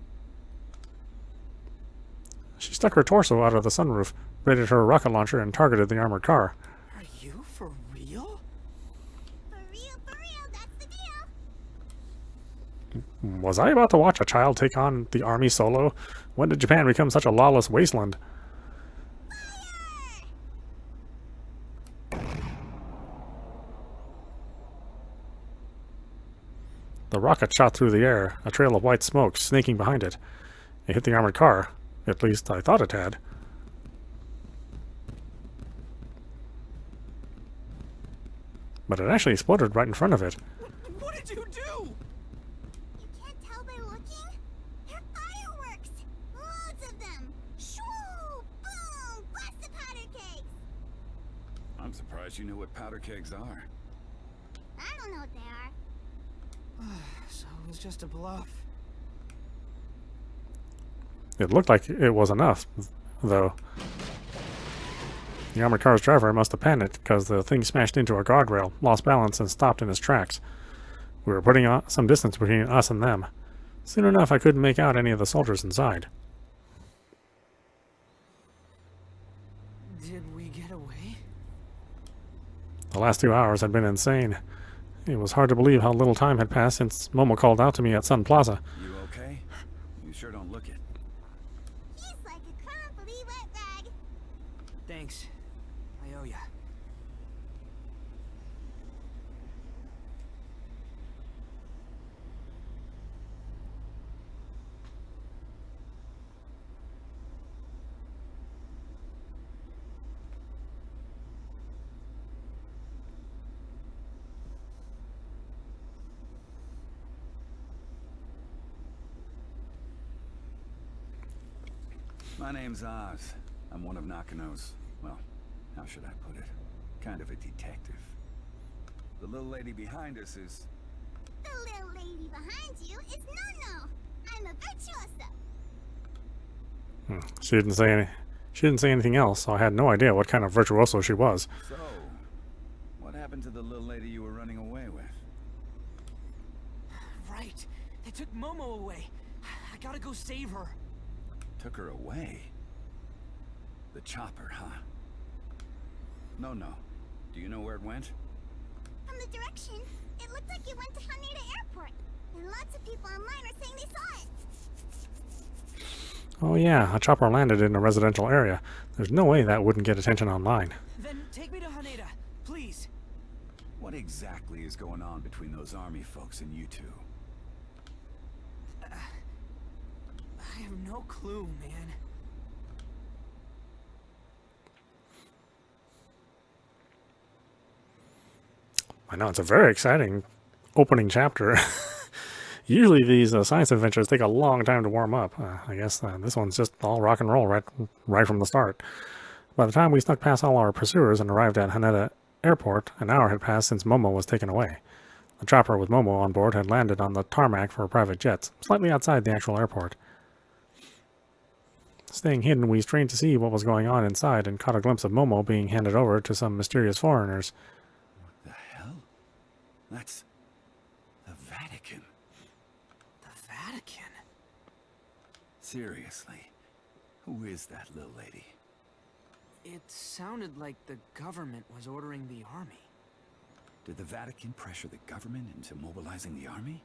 S1: She stuck her torso out of the sunroof, raided her rocket launcher, and targeted the armored car.
S10: Are you for real?
S8: For real, that's the deal.
S1: Was I about to watch a child take on the army solo? When did Japan become such a lawless wasteland? The rocket shot through the air, a trail of white smoke snaking behind it. It hit the armored car. At least I thought it had. But it actually exploded right in front of it.
S10: What did you do?
S8: You can't tell by looking? They're fireworks! Loads of them! Shoo! Boom! Blast the powder kegs!
S10: I'm surprised you knew what powder kegs are.
S8: I don't know what they are.
S2: So it was just a bluff.
S1: It looked like it was enough, though. The armored car's driver must have panicked because the thing smashed into a guardrail, lost balance, and stopped in its tracks. We were putting some distance between us and them. Soon enough, I couldn't make out any of the soldiers inside.
S2: Did we get away?
S1: The last 2 hours had been insane. It was hard to believe how little time had passed since Momo called out to me at Sun Plaza.
S10: You okay? You sure don't look it.
S8: He's like a crumbly wet rag.
S2: Thanks. I owe ya.
S10: My name's Oz. I'm one of Nakano's, well, how should I put it? Kind of a detective. The little lady behind us is...
S8: The little lady behind you is Nono. I'm a virtuoso.
S1: She didn't say any. She didn't say anything else, so I had no idea what kind of virtuoso she was.
S14: So, what happened to the little lady you were running away with?
S2: Right. They took Momo away. I gotta go save her.
S14: Took her away? The chopper, huh? No. Do you know where it went?
S8: From the direction, it looked like it went to Haneda Airport. And lots of people online are saying they saw it.
S1: Oh yeah, a chopper landed in a residential area. There's no way that wouldn't get attention online.
S2: Then take me to Haneda, please.
S14: What exactly is going on between those army folks and you two?
S2: I have no clue, man.
S1: I know, it's a very exciting opening chapter. Usually these science adventures take a long time to warm up. I guess this one's just all rock and roll right from the start. By the time we snuck past all our pursuers and arrived at Haneda Airport, an hour had passed since Momo was taken away. The chopper with Momo on board had landed on the tarmac for private jets, slightly outside the actual airport. Staying hidden, we strained to see what was going on inside and caught a glimpse of Momo being handed over to some mysterious foreigners.
S14: What the hell? That's the Vatican.
S2: The Vatican?
S14: Seriously, who is that little lady?
S2: It sounded like the government was ordering the army.
S14: Did the Vatican pressure the government into mobilizing the army?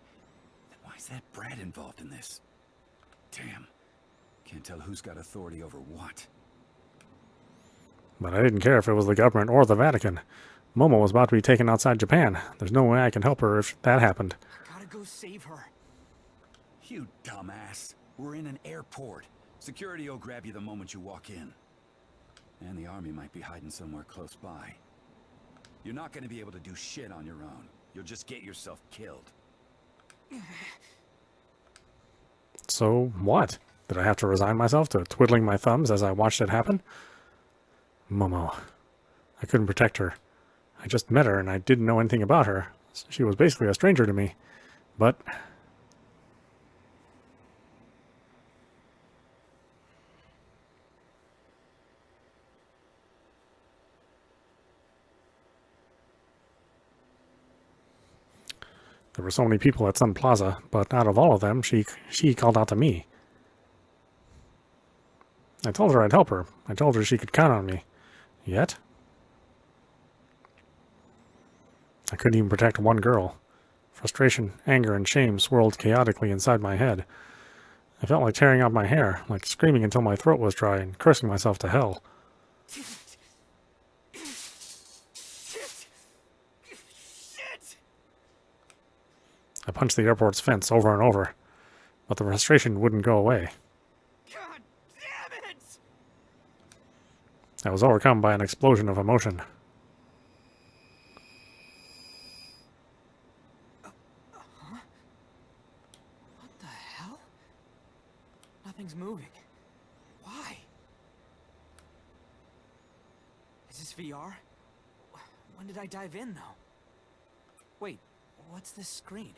S14: Then why is that brat involved in this? Damn. Can't tell who's got authority over what.
S1: But I didn't care if it was the government or the Vatican. Momo was about to be taken outside Japan. There's no way I can help her if that happened.
S2: I gotta go save her.
S14: You dumbass. We're in an airport. Security will grab you the moment you walk in. And the army might be hiding somewhere close by. You're not going to be able to do shit on your own. You'll just get yourself killed.
S1: So what? Did I have to resign myself to twiddling my thumbs as I watched it happen? Momo. I couldn't protect her. I just met her and I didn't know anything about her. She was basically a stranger to me. But there were so many people at Sun Plaza, but out of all of them, she called out to me. I told her I'd help her. I told her she could count on me. Yet I couldn't even protect one girl. Frustration, anger, and shame swirled chaotically inside my head. I felt like tearing out my hair, like screaming until my throat was dry and cursing myself to hell. I punched the airport's fence over and over, but the frustration wouldn't go away.
S2: God damn it!
S1: I was overcome by an explosion of emotion.
S2: What the hell? Nothing's moving. Why? Is this VR? When did I dive in, though? Wait, what's this screen?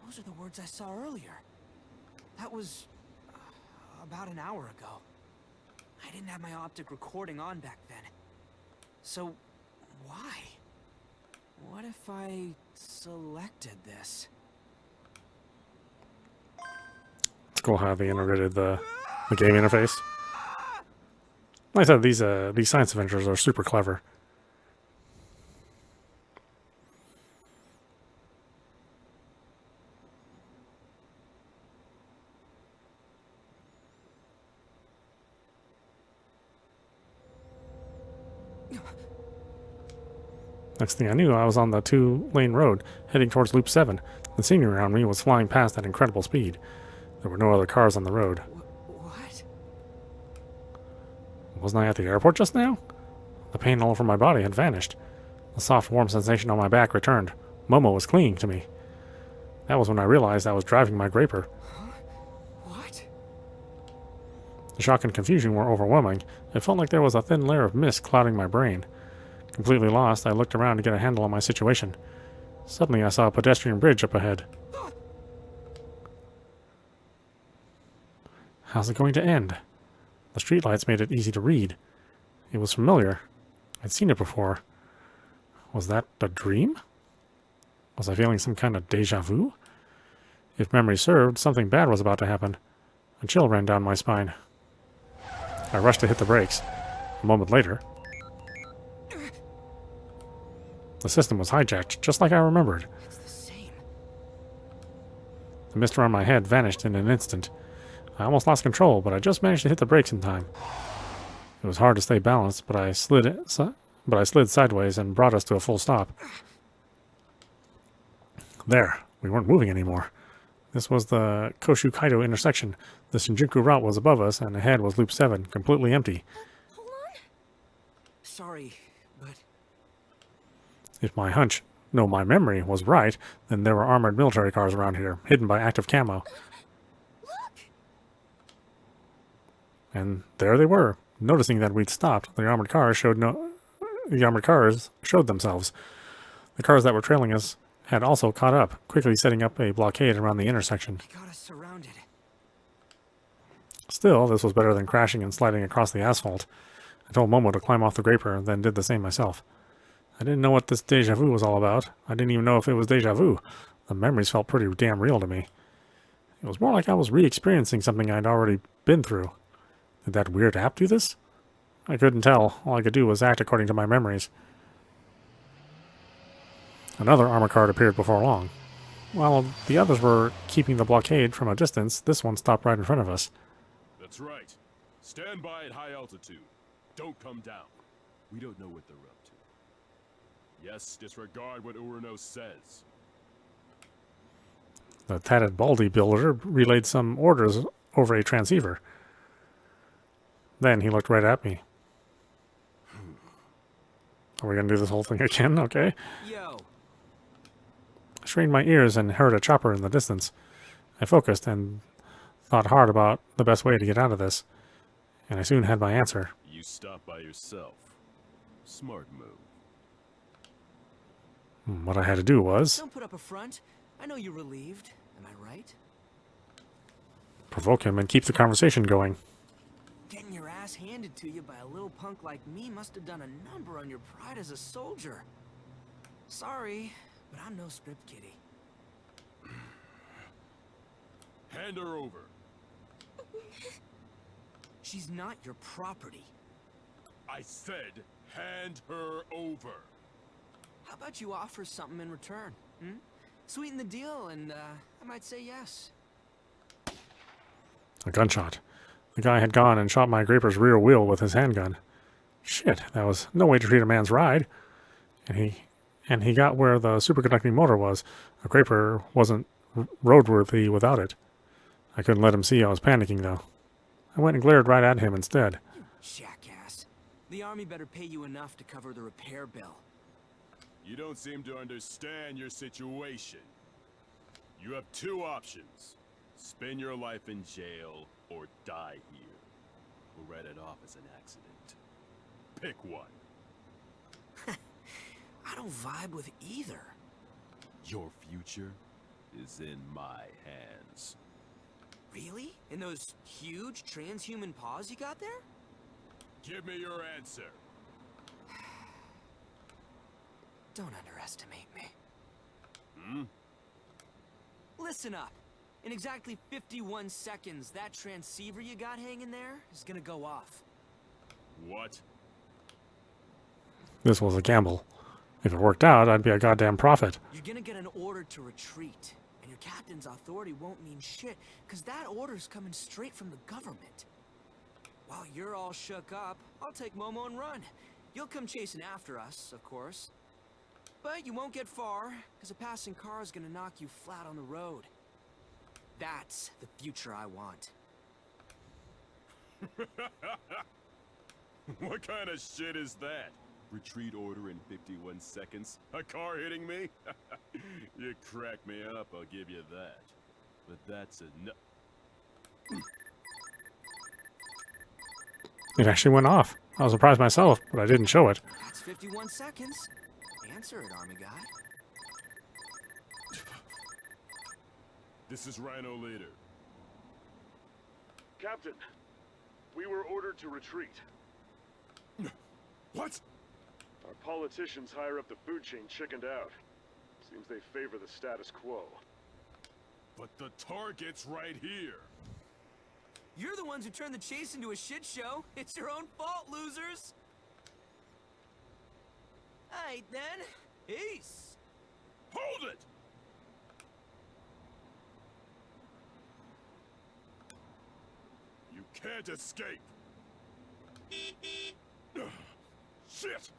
S2: Those are the words I saw earlier. That was about an hour ago. I didn't have my optic recording on back then. So, why? What if I selected this?
S1: It's cool how they integrated the game interface. Like I said, these science adventures are super clever. Next thing I knew, I was on the 2-lane road, heading towards Loop 7. The scenery around me was flying past at incredible speed. There were no other cars on the road.
S2: What?
S1: Wasn't I at the airport just now? The pain all over my body had vanished. The soft, warm sensation on my back returned. Momo was clinging to me. That was when I realized I was driving my Graper.
S2: Huh? What?
S1: The shock and confusion were overwhelming. It felt like there was a thin layer of mist clouding my brain. Completely lost, I looked around to get a handle on my situation. Suddenly I saw a pedestrian bridge up ahead. How's it going to end? The streetlights made it easy to read. It was familiar. I'd seen it before. Was that a dream? Was I feeling some kind of deja vu? If memory served, something bad was about to happen. A chill ran down my spine. I rushed to hit the brakes. A moment later, the system was hijacked, just like I remembered.
S2: It's the same.
S1: The mist around my head vanished in an instant. I almost lost control, but I just managed to hit the brakes in time. It was hard to stay balanced, but I slid sideways and brought us to a full stop. There, we weren't moving anymore. This was the Koshu-Kaido intersection. The Shinjuku route was above us, and ahead was Loop 7, completely empty.
S2: Sorry, but...
S1: If my hunch, no, my memory, was right, then there were armored military cars around here, hidden by active camo. And there they were. Noticing that we'd stopped, the armored cars showed themselves. The cars that were trailing us had also caught up, quickly setting up a blockade around the intersection.
S2: They got us surrounded.
S1: Still, this was better than crashing and sliding across the asphalt. I told Momo to climb off the Graper, then did the same myself. I didn't know what this deja vu was all about. I didn't even know if it was deja vu. The memories felt pretty damn real to me. It was more like I was re-experiencing something I'd already been through. Did that weird app do this? I couldn't tell. All I could do was act according to my memories. Another armored car appeared before long. While the others were keeping the blockade from a distance, this one stopped right in front of us.
S4: That's right. Stand by at high altitude. Don't come down. We don't know what they're up to. Yes, disregard what Urano says.
S1: The tatted baldy builder relayed some orders over a transceiver. Then he looked right at me. Are we going to do this whole thing again? Okay.
S2: Yo.
S1: I strained my ears and heard a chopper in the distance. I focused and thought hard about the best way to get out of this. And I soon had my answer.
S4: You stop by yourself. Smart move.
S1: What I had to do was
S2: Don't put up a front. I know you're relieved. Am I right?
S1: provoke him and keep the conversation going.
S2: Getting your ass handed to you by a little punk like me must have done a number on your pride as a soldier. Sorry, but I'm no script kiddie.
S4: Hand her over.
S2: She's not your property.
S4: I said, hand her over.
S2: How about you offer something in return? Hmm? Sweeten the deal, and I might say yes.
S1: A gunshot. The guy had gone and shot my Graper's rear wheel with his handgun. Shit, that was no way to treat a man's ride. And he got where the superconducting motor was. A Graper wasn't roadworthy without it. I couldn't let him see I was panicking, though. I went and glared right at him instead.
S2: You jackass. The army better pay you enough to cover the repair bill.
S4: You don't seem to understand your situation. You have two options. Spend your life in jail or die here. We'll write it off as an accident. Pick one.
S2: I don't vibe with either.
S4: Your future is in my hands.
S2: Really? In those huge transhuman paws you got there?
S4: Give me your answer.
S2: Don't underestimate me.
S4: Hmm?
S2: Listen up. In exactly 51 seconds, that transceiver you got hanging there is gonna go off.
S4: What?
S1: This was a gamble. If it worked out, I'd be a goddamn prophet.
S2: You're gonna get an order to retreat, and your captain's authority won't mean shit, because that order's coming straight from the government. While you're all shook up, I'll take Momo and run. You'll come chasing after us, of course. But you won't get far, because a passing car is gonna knock you flat on the road. That's the future I want.
S4: What kind of shit is that? Retreat order in 51 seconds? A car hitting me? You crack me up, I'll give you that. But that's enough.
S1: It actually went off. I was surprised myself, but I didn't show it.
S2: That's 51 seconds. Answer it, Army guy.
S4: This is Rhino Leader. Captain, we were ordered to retreat.
S5: What?
S4: Our politicians higher up the food chain chickened out. Seems they favor the status quo.
S7: But the target's right here.
S2: You're the ones who turned the chase into a shit show. It's your own fault, losers. Alright then. Peace.
S7: Hold it!
S4: You can't escape.
S7: Shit!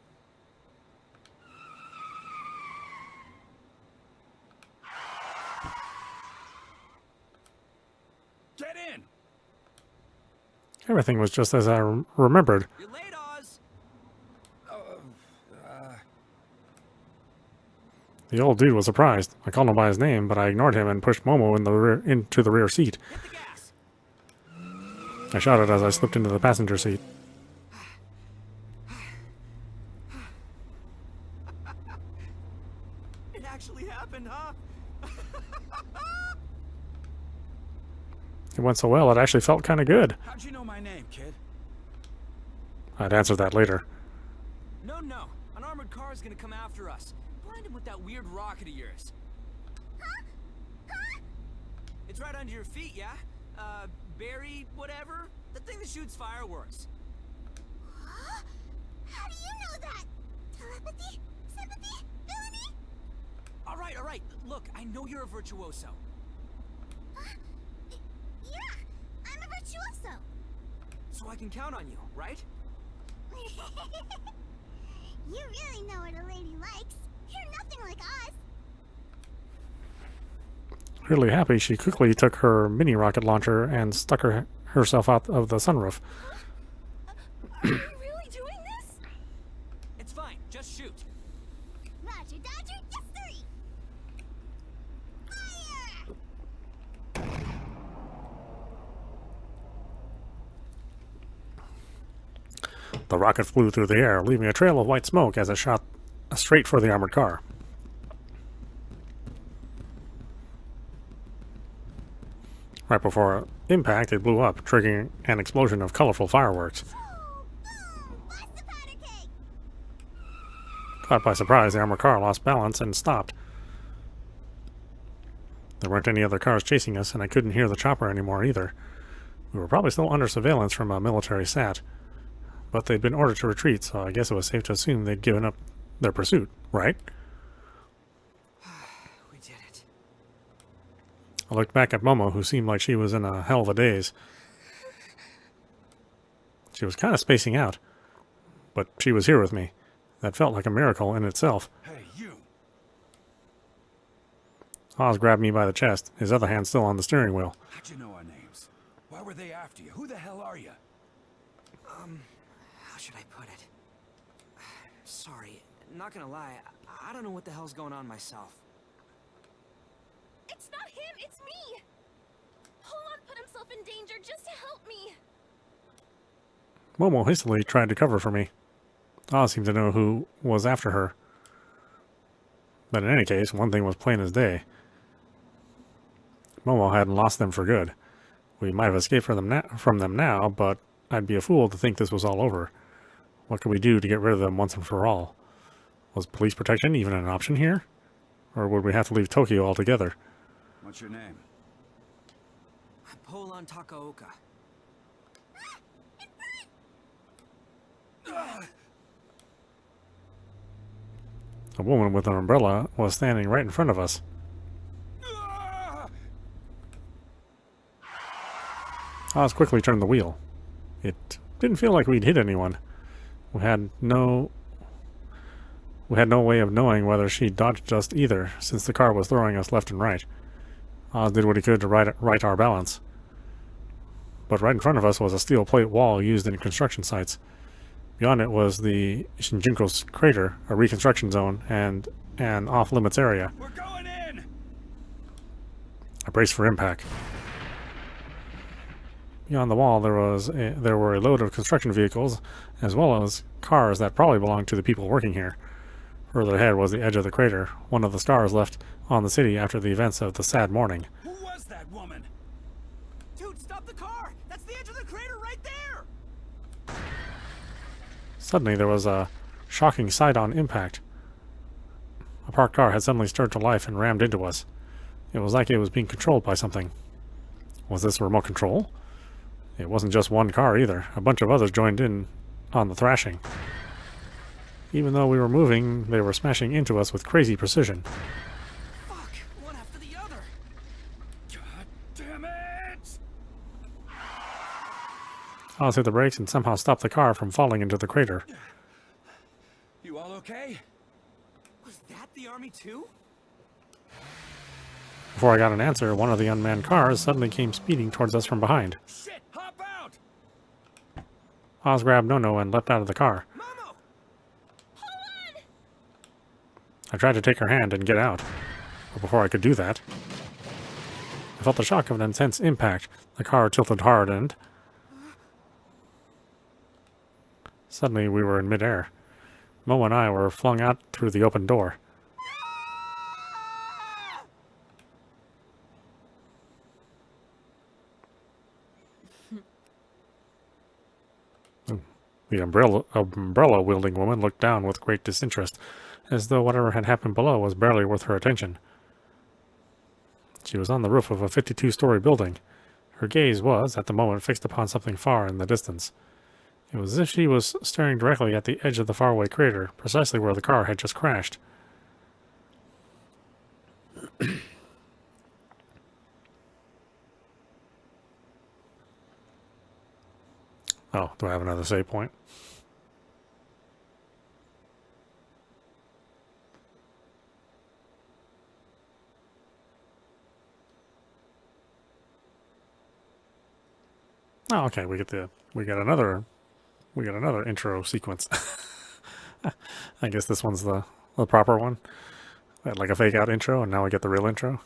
S7: Get in!
S1: Everything was just as I remembered.
S2: You're late, Oz.
S1: The old dude was surprised. I called him by his name, but I ignored him and pushed Momo into the rear seat.
S2: Hit the gas.
S1: I shouted as I slipped into the passenger seat.
S2: It actually happened, huh?
S1: It went so well, it actually felt kind of good.
S14: How'd you know my name, kid?
S1: I'd answer that later.
S2: No, no. An armored car is gonna come after us. Blind him with that weird rocket of yours.
S8: Huh? Huh?
S2: It's right under your feet, yeah? Barry, whatever. The thing that shoots fireworks.
S8: Huh? How do you know that? Telepathy? Sympathy? Villainy?
S2: All right. Look, I know you're a virtuoso.
S8: Yeah, I'm a virtuoso.
S2: So I can count on you, right?
S8: You really know what a lady likes. You're nothing like us.
S1: Really happy, she quickly took her mini rocket launcher and stuck herself out of the sunroof.
S11: Are you really doing this?
S2: It's fine. Just shoot.
S8: Roger, Dodger, yes, sir. Fire!
S1: The rocket flew through the air, leaving a trail of white smoke as it shot straight for the armored car. Right before impact, it blew up, triggering an explosion of colorful fireworks.
S8: Boom! Blast the powder keg!
S1: Caught by surprise, the armored car lost balance and stopped. There weren't any other cars chasing us, and I couldn't hear the chopper anymore either. We were probably still under surveillance from a military sat. But they'd been ordered to retreat, so I guess it was safe to assume they'd given up their pursuit, right?
S2: We did it.
S1: I looked back at Momo, who seemed like she was in a hell of a daze. She was kind of spacing out, but she was here with me. That felt like a miracle in itself.
S14: Hey, you!
S1: Oz grabbed me by the chest, his other hand still on the steering wheel.
S14: How'd you know our names? Why were they after you? Who the hell are you?
S2: How should I put it? Sorry, not gonna lie, I don't know what the hell's going on myself.
S11: It's not him, it's me! Pollon put himself in danger just to help me!
S1: Momo hastily tried to cover for me. Oz seemed to know who was after her. But in any case, one thing was plain as day. Momo hadn't lost them for good. We might have escaped from them now, but I'd be a fool to think this was all over. What could we do to get rid of them once and for all? Was police protection even an option here? Or would we have to leave Tokyo altogether?
S14: What's your name?
S2: I'm Pollon Takaoka.
S1: A woman with an umbrella was standing right in front of us. Oz quickly turned the wheel. It didn't feel like we'd hit anyone. We had no way of knowing whether she dodged us either, since the car was throwing us left and right. Oz did what he could to right our balance. But right in front of us was a steel plate wall used in construction sites. Beyond it was the Shinjuku's crater, a reconstruction zone, and an off-limits area.
S14: We're going in!
S1: I braced for impact. Beyond the wall, there were a load of construction vehicles, as well as cars that probably belonged to the people working here. Further ahead was the edge of the crater, one of the stars left on the city after the events of the sad morning.
S14: Who was that woman?
S10: Dude, stop the car! That's the edge of the crater right there!
S1: Suddenly, there was a shocking side-on impact. A parked car had suddenly stirred to life and rammed into us. It was like it was being controlled by something. Was this remote control? It wasn't just one car either. A bunch of others joined in on the thrashing. Even though we were moving, they were smashing into us with crazy precision.
S10: Fuck! One after the other!
S14: God damn it!
S1: Oz hit the brakes and somehow stopped the car from falling into the crater.
S14: You all okay?
S10: Was that the army too?
S1: Before I got an answer, one of the unmanned cars suddenly came speeding towards us from behind.
S14: Shit! Hop out!
S1: Oz grabbed Nono and leapt out of the car.
S10: Momo!
S1: I tried to take her hand and get out, but before I could do that, I felt the shock of an intense impact. The car tilted hard and suddenly we were in midair. Momo and I were flung out through the open door. The umbrella-wielding woman looked down with great disinterest, as though whatever had happened below was barely worth her attention. She was on the roof of a 52-story building. Her gaze was, at the moment, fixed upon something far in the distance. It was as if she was staring directly at the edge of the faraway crater, precisely where the car had just crashed. Oh, do I have another save point? Oh, okay, we got another intro sequence. I guess this one's the proper one. Like a fake out intro, and now we get the real intro.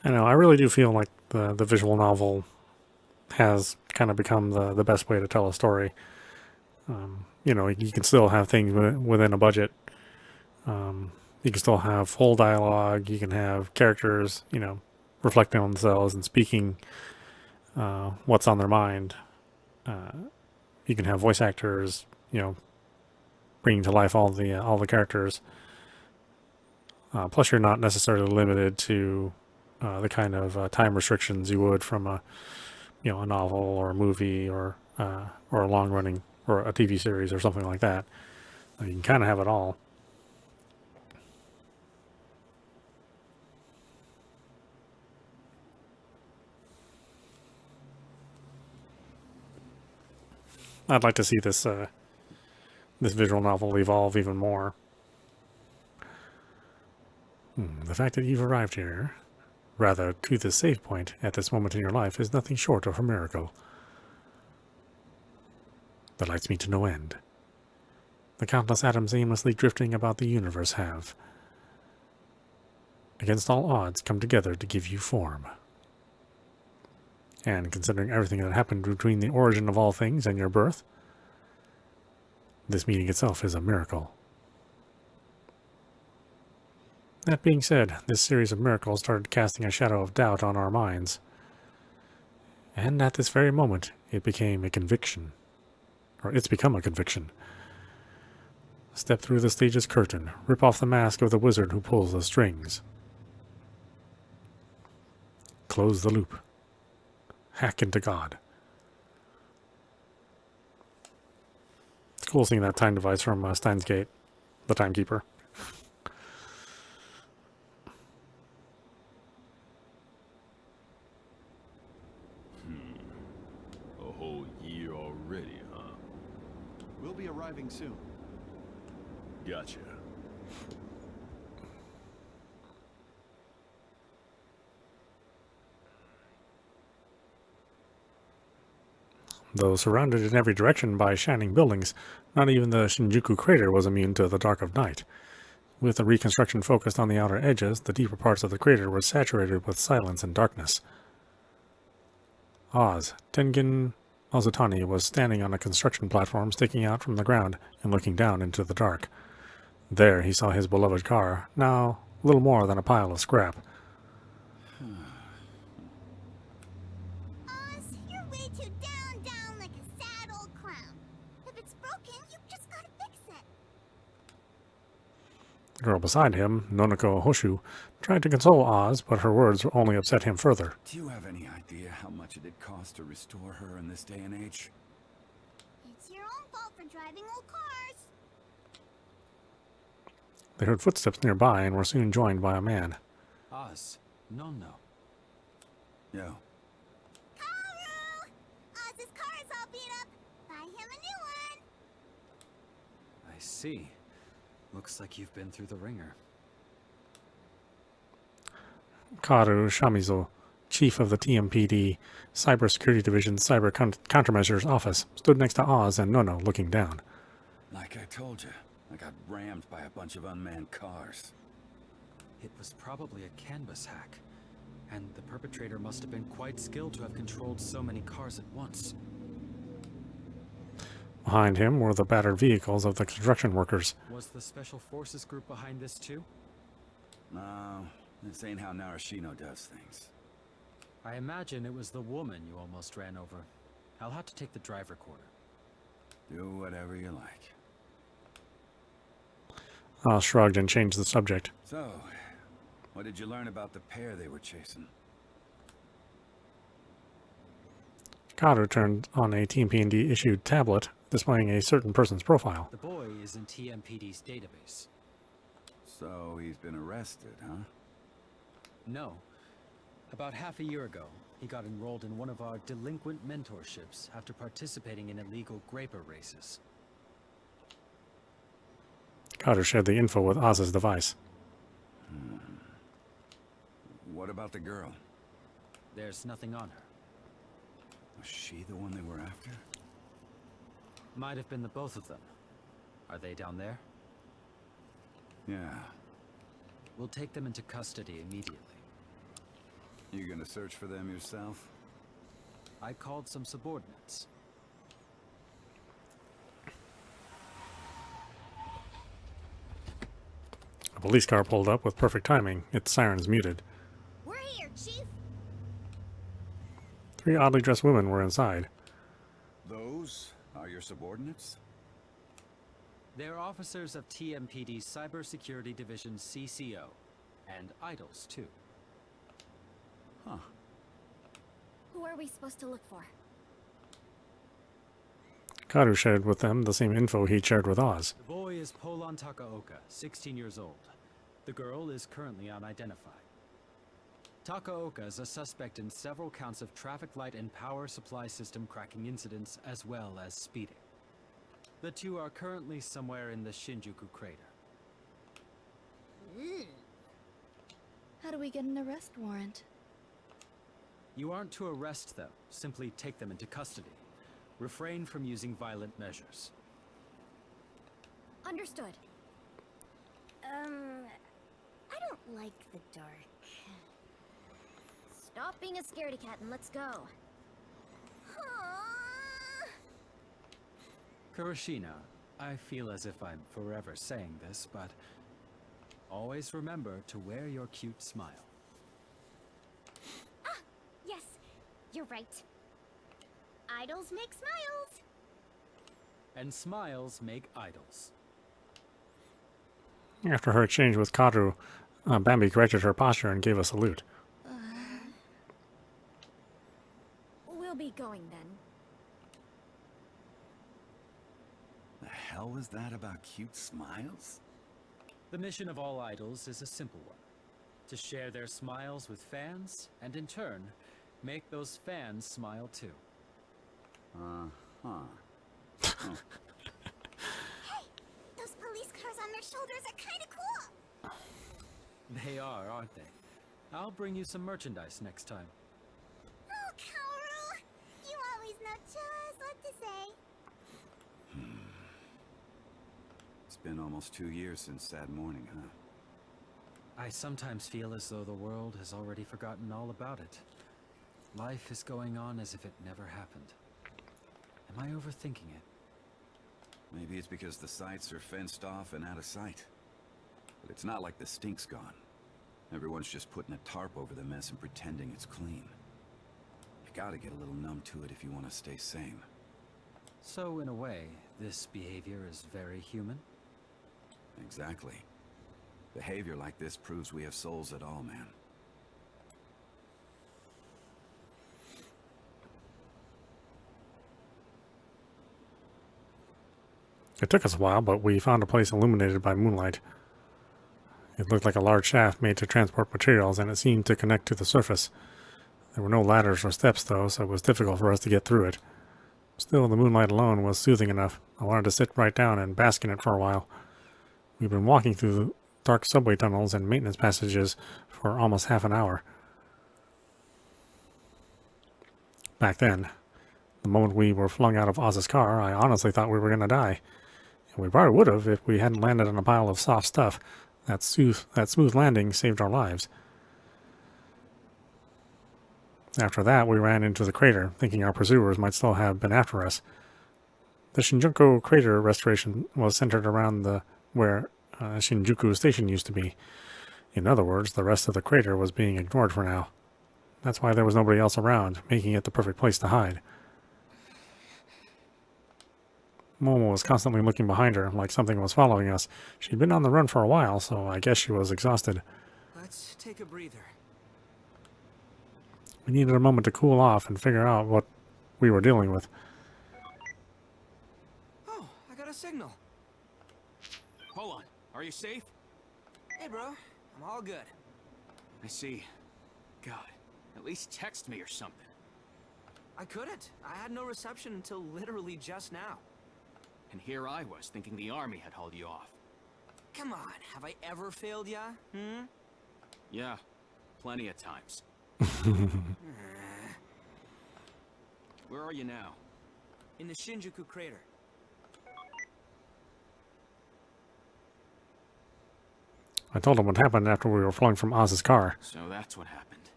S1: I know, I really do feel like the visual novel has kind of become the best way to tell a story. You know, you can still have things within a budget. You can still have full dialogue. You can have characters, you know, reflecting on themselves and speaking what's on their mind. You can have voice actors, you know, bringing to life all the characters. Plus, you're not necessarily limited to the kind of time restrictions you would from a novel or a movie or a long running or a TV series or something like that. You can kind of have it all. I'd like to see this visual novel evolve even more. The fact that you've arrived here, rather to this save point at this moment in your life, is nothing short of a miracle. That lights me to no end. The countless atoms aimlessly drifting about the universe have, against all odds, come together to give you form. And considering everything that happened between the origin of all things and your birth, this meeting itself is a miracle. That being said, this series of miracles started casting a shadow of doubt on our minds. And at this very moment, it became a conviction. Or it's become a conviction. Step through the stage's curtain. Rip off the mask of the wizard who pulls the strings. Close the loop. Hack into God. It's cool seeing that time device from Steins Gate, the timekeeper.
S7: A whole year already, huh?
S13: We'll be arriving soon.
S7: Gotcha.
S1: Though surrounded in every direction by shining buildings, not even the Shinjuku crater was immune to the dark of night. With the reconstruction focused on the outer edges, the deeper parts of the crater were saturated with silence and darkness. Oz, Tengen Ozutani, was standing on a construction platform sticking out from the ground and looking down into the dark. There he saw his beloved car, now little more than a pile of scrap.
S8: Oz, you're way too down like a sad old clown. If it's broken, you just gotta fix it.
S1: The girl beside him, Nonoko Hoshu, tried to console Oz, but her words only upset him further.
S14: Do you have any idea how much it'd cost to restore her in this day and age?
S8: It's your own fault for driving old cars.
S1: They heard footsteps nearby and were soon joined by a man.
S6: Oz, no.
S14: Yo.
S8: Kaoru! Oz's car is all beat up. Buy him a new one.
S6: I see. Looks like you've been through the ringer.
S1: Karu Shamizo, chief of the TMPD Cybersecurity Division's Cyber Countermeasures Office, stood next to Oz and Nono, looking down.
S14: Like I told you, I got rammed by a bunch of unmanned cars.
S6: It was probably a canvas hack, and the perpetrator must have been quite skilled to have controlled so many cars at once.
S1: Behind him were the battered vehicles of the construction workers.
S6: Was the Special Forces group behind this too?
S14: No, this ain't how Narashino does things.
S6: I imagine it was the woman you almost ran over. I'll have to take the drive recorder.
S14: Do whatever you like.
S1: Oz shrugged and changed the subject.
S14: So, what did you learn about the pair they were chasing?
S1: Karu turned on a TMPD issued tablet displaying a certain person's profile.
S6: The boy is in TMPD's database.
S14: So he's been arrested, huh?
S6: No. About half a year ago, he got enrolled in one of our delinquent mentorships after participating in illegal graper races.
S1: Karu shared the info with Oz's device.
S14: What about the girl?
S6: There's nothing on her.
S14: Was she the one they were after?
S6: Might have been the both of them. Are they down there?
S14: Yeah.
S6: We'll take them into custody immediately.
S14: You gonna search for them yourself?
S6: I called some subordinates.
S1: A police car pulled up with perfect timing, its sirens muted.
S8: We're here, Chief.
S1: 3 oddly dressed women were inside.
S14: Those are your subordinates?
S6: They're officers of TMPD's Cybersecurity Division CCO, and idols too.
S14: Huh.
S11: Who are we supposed to look for?
S1: Karu shared with them the same info he shared with Oz.
S6: The boy is Pollon Takaoka, 16 years old. The girl is currently unidentified. Takaoka is a suspect in several counts of traffic light and power supply system cracking incidents, as well as speeding. The two are currently somewhere in the Shinjuku crater.
S11: How do we get an arrest warrant?
S6: You aren't to arrest them, simply take them into custody. Refrain from using violent measures.
S11: Understood. I don't like the dark. Stop being a scaredy cat and let's go.
S6: Kurashina, I feel as if I'm forever saying this, but always remember to wear your cute smile.
S8: Ah, yes, you're right. Idols make smiles.
S6: And smiles make idols.
S1: After her exchange with Karu, Bambi corrected her posture and gave a salute.
S12: We'll be going then.
S14: The hell was that about cute smiles?
S15: The mission of all idols is a simple one. To share their smiles with fans, and in turn, make those fans smile too.
S14: Uh-huh. Oh.
S8: Hey! Those police cars on their shoulders are kinda cool!
S15: They are, aren't they? I'll bring you some merchandise next time.
S8: Oh, Kaoru! You always know just what to say.
S14: It's been almost 2 years since that morning, huh?
S15: I sometimes feel as though the world has already forgotten all about it. Life is going on as if it never happened. Am I overthinking it?
S14: Maybe it's because the sites are fenced off and out of sight. But it's not like the stink's gone. Everyone's just putting a tarp over the mess and pretending it's clean. You gotta get a little numb to it if you want to stay sane.
S15: So, in a way, this behavior is very human?
S14: Exactly. Behavior like this proves we have souls at all, man.
S1: It took us a while, but we found a place illuminated by moonlight. It looked like a large shaft made to transport materials, and it seemed to connect to the surface. There were no ladders or steps, though, so it was difficult for us to get through it. Still, the moonlight alone was soothing enough. I wanted to sit right down and bask in it for a while. We've been walking through the dark subway tunnels and maintenance passages for almost half an hour. Back then, the moment we were flung out of Oz's car, I honestly thought we were going to die. And we probably would have if we hadn't landed on a pile of soft stuff. That smooth landing saved our lives. After that, we ran into the crater, thinking our pursuers might still have been after us. The Shinjuku crater restoration was centered around where Shinjuku Station used to be. In other words, the rest of the crater was being ignored for now. That's why there was nobody else around, making it the perfect place to hide. Momo was constantly looking behind her, like something was following us. She'd been on the run for a while, so I guess she was exhausted.
S2: Let's take a breather.
S1: We needed a moment to cool off and figure out what we were dealing with.
S2: Oh, I got a signal.
S6: Hold on. Are you safe?
S2: Hey, bro. I'm all good.
S6: I see. God, at least text me or something.
S2: I couldn't. I had no reception until literally just now.
S6: And here I was, thinking the army had hauled you off.
S2: Come on, have I ever failed ya?
S6: Yeah, plenty of times. Where are you now?
S2: In the Shinjuku crater.
S1: I told him what happened after we were flung from Oz's car.
S6: So that's what happened.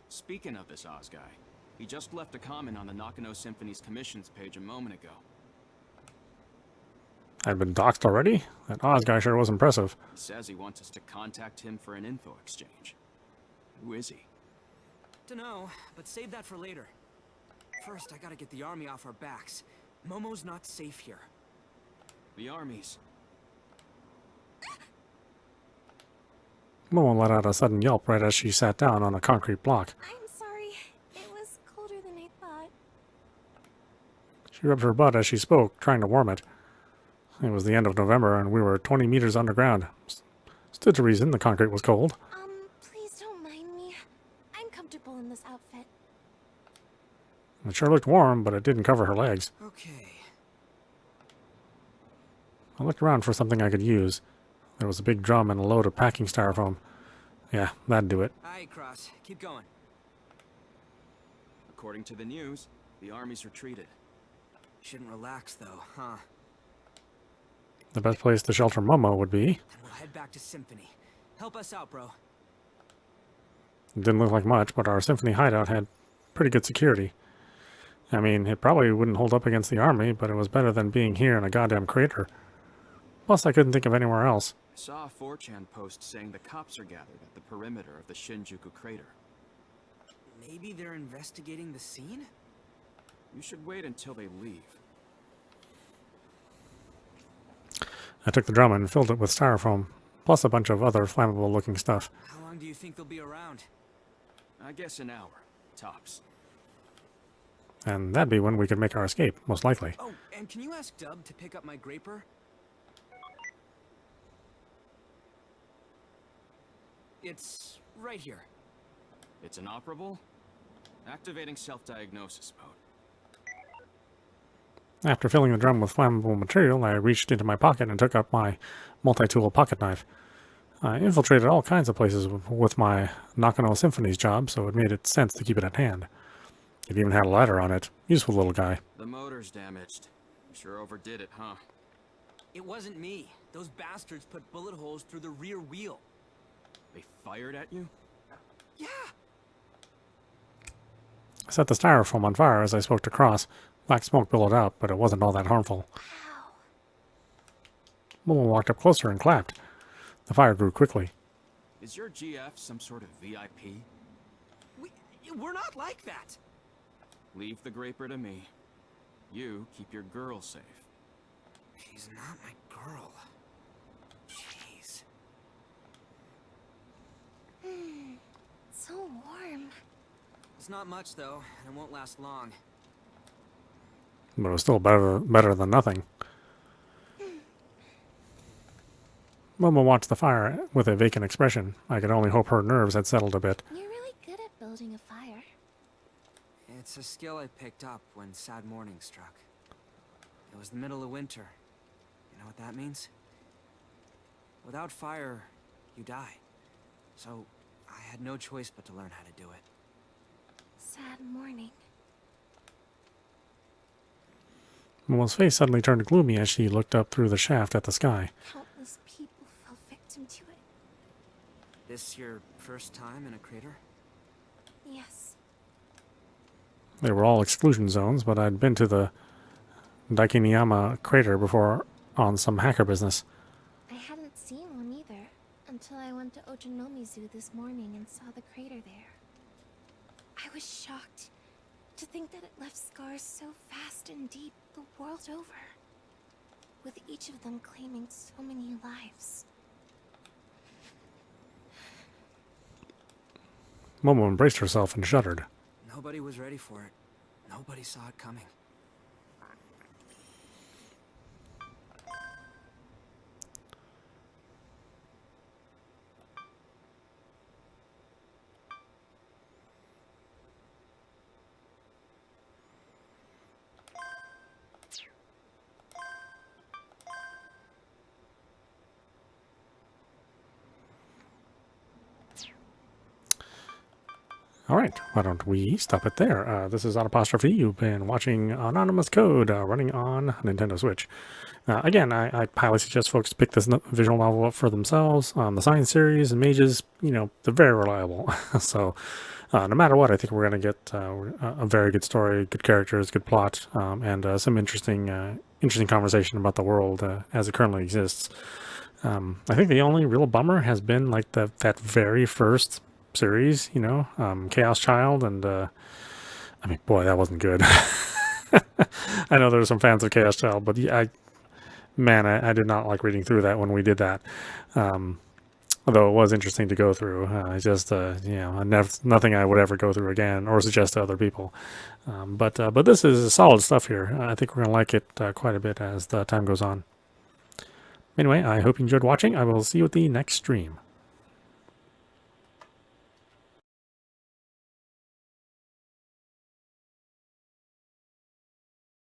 S6: Speaking of this Oz guy, he just left a comment on the Nakano Symphony's commissions page a moment ago.
S1: I'd been doxxed already? That Oz guy sure was impressive.
S6: He says he wants us to contact him for an info exchange. Who is he?
S2: Dunno, but save that for later. First, I gotta get the army off our backs. Momo's not safe here.
S6: The army's...
S1: Momo let out a sudden yelp right as she sat down on a concrete block.
S11: I'm sorry. It was colder than I thought.
S1: She rubbed her butt as she spoke, trying to warm it. It was the end of November, and we were 20 meters underground. Stood to reason the concrete was cold.
S11: Please don't mind me. I'm comfortable in this outfit.
S1: It sure looked warm, but it didn't cover her legs.
S2: Okay.
S1: I looked around for something I could use. There was a big drum and a load of packing styrofoam. Yeah, that'd do it.
S2: Aight, Cross. Keep going.
S6: According to the news, the army's retreated.
S2: Shouldn't relax, though, huh?
S1: The best place to shelter Momo would be.
S2: Then we'll head back to Symphony. Help us out, bro.
S1: It didn't look like much, but our Symphony hideout had pretty good security. I mean, it probably wouldn't hold up against the army, but it was better than being here in a goddamn crater. Plus, I couldn't think of anywhere else.
S6: I saw a 4chan post saying the cops are gathered at the perimeter of the Shinjuku crater.
S2: Maybe they're investigating the scene?
S6: You should wait until they leave.
S1: I took the drum and filled it with styrofoam. plus a bunch of other flammable looking stuff.
S2: How long do you think they'll be around?
S6: I guess an hour, tops.
S1: And that'd be when we could make our escape, most likely.
S2: Oh, and can you ask Dub to pick up my graper? It's right here.
S6: It's inoperable? Activating self-diagnosis mode.
S1: After filling the drum with flammable material, I reached into my pocket and took up my multi-tool pocket knife. I infiltrated all kinds of places with my Nakano Symphony's job, so it made it sense to keep it at hand. It even had a ladder on it. Useful little guy.
S6: The motor's damaged. You sure overdid it, huh?
S2: It wasn't me. Those bastards put bullet holes through the rear wheel.
S6: They fired at you?
S2: Yeah!
S1: I set the styrofoam on fire as I spoke to Cross. Black smoke billowed out, but it wasn't all that harmful. Momo walked up closer and clapped. The fire grew quickly.
S6: Is your GF some sort of VIP?
S2: We're not like that!
S6: Leave the graper to me. You keep your girl safe.
S2: She's not my girl. Jeez.
S11: So warm.
S2: It's not much, though, and it won't last long.
S1: But it was still better than nothing. Momo watched the fire with a vacant expression. I could only hope her nerves had settled a bit.
S11: You're really good at building a fire.
S2: It's a skill I picked up when sad morning struck. It was the middle of winter. You know what that means? Without fire, you die. So, I had no choice but to learn how to do it.
S11: Sad morning.
S1: Momo's face suddenly turned gloomy as she looked up through the shaft at the sky.
S11: Countless people fell victim to it.
S2: This your first time in a crater?
S11: Yes.
S1: They were all exclusion zones, but I'd been to the Daikiniyama crater before on some hacker business.
S11: I hadn't seen one either, until I went to Ochanomizu this morning and saw the crater there. I was shocked to think that it left scars so vast and deep the world over, with each of them claiming so many lives.
S1: Momo embraced herself and shuddered.
S2: Nobody was ready for it. Nobody saw it coming.
S1: All right, why don't we stop it there? This is Apostrophe. You've been watching Anonymous Code running on Nintendo Switch. Again, I highly suggest folks pick this visual novel up for themselves. The Science series and Mages, you know, they're very reliable. So no matter what, I think we're going to get a very good story, good characters, good plot, and some interesting conversation about the world as it currently exists. I think the only real bummer has been like that very first series, you know, Chaos Child, and I mean, boy, that wasn't good. I know there were some fans of Chaos Child, but yeah, I did not like reading through that when we did that. Although it was interesting to go through. It's just, you know, nothing I would ever go through again or suggest to other people. But this is solid stuff here. I think we're going to like it quite a bit as the time goes on. Anyway, I hope you enjoyed watching. I will see you at the next stream.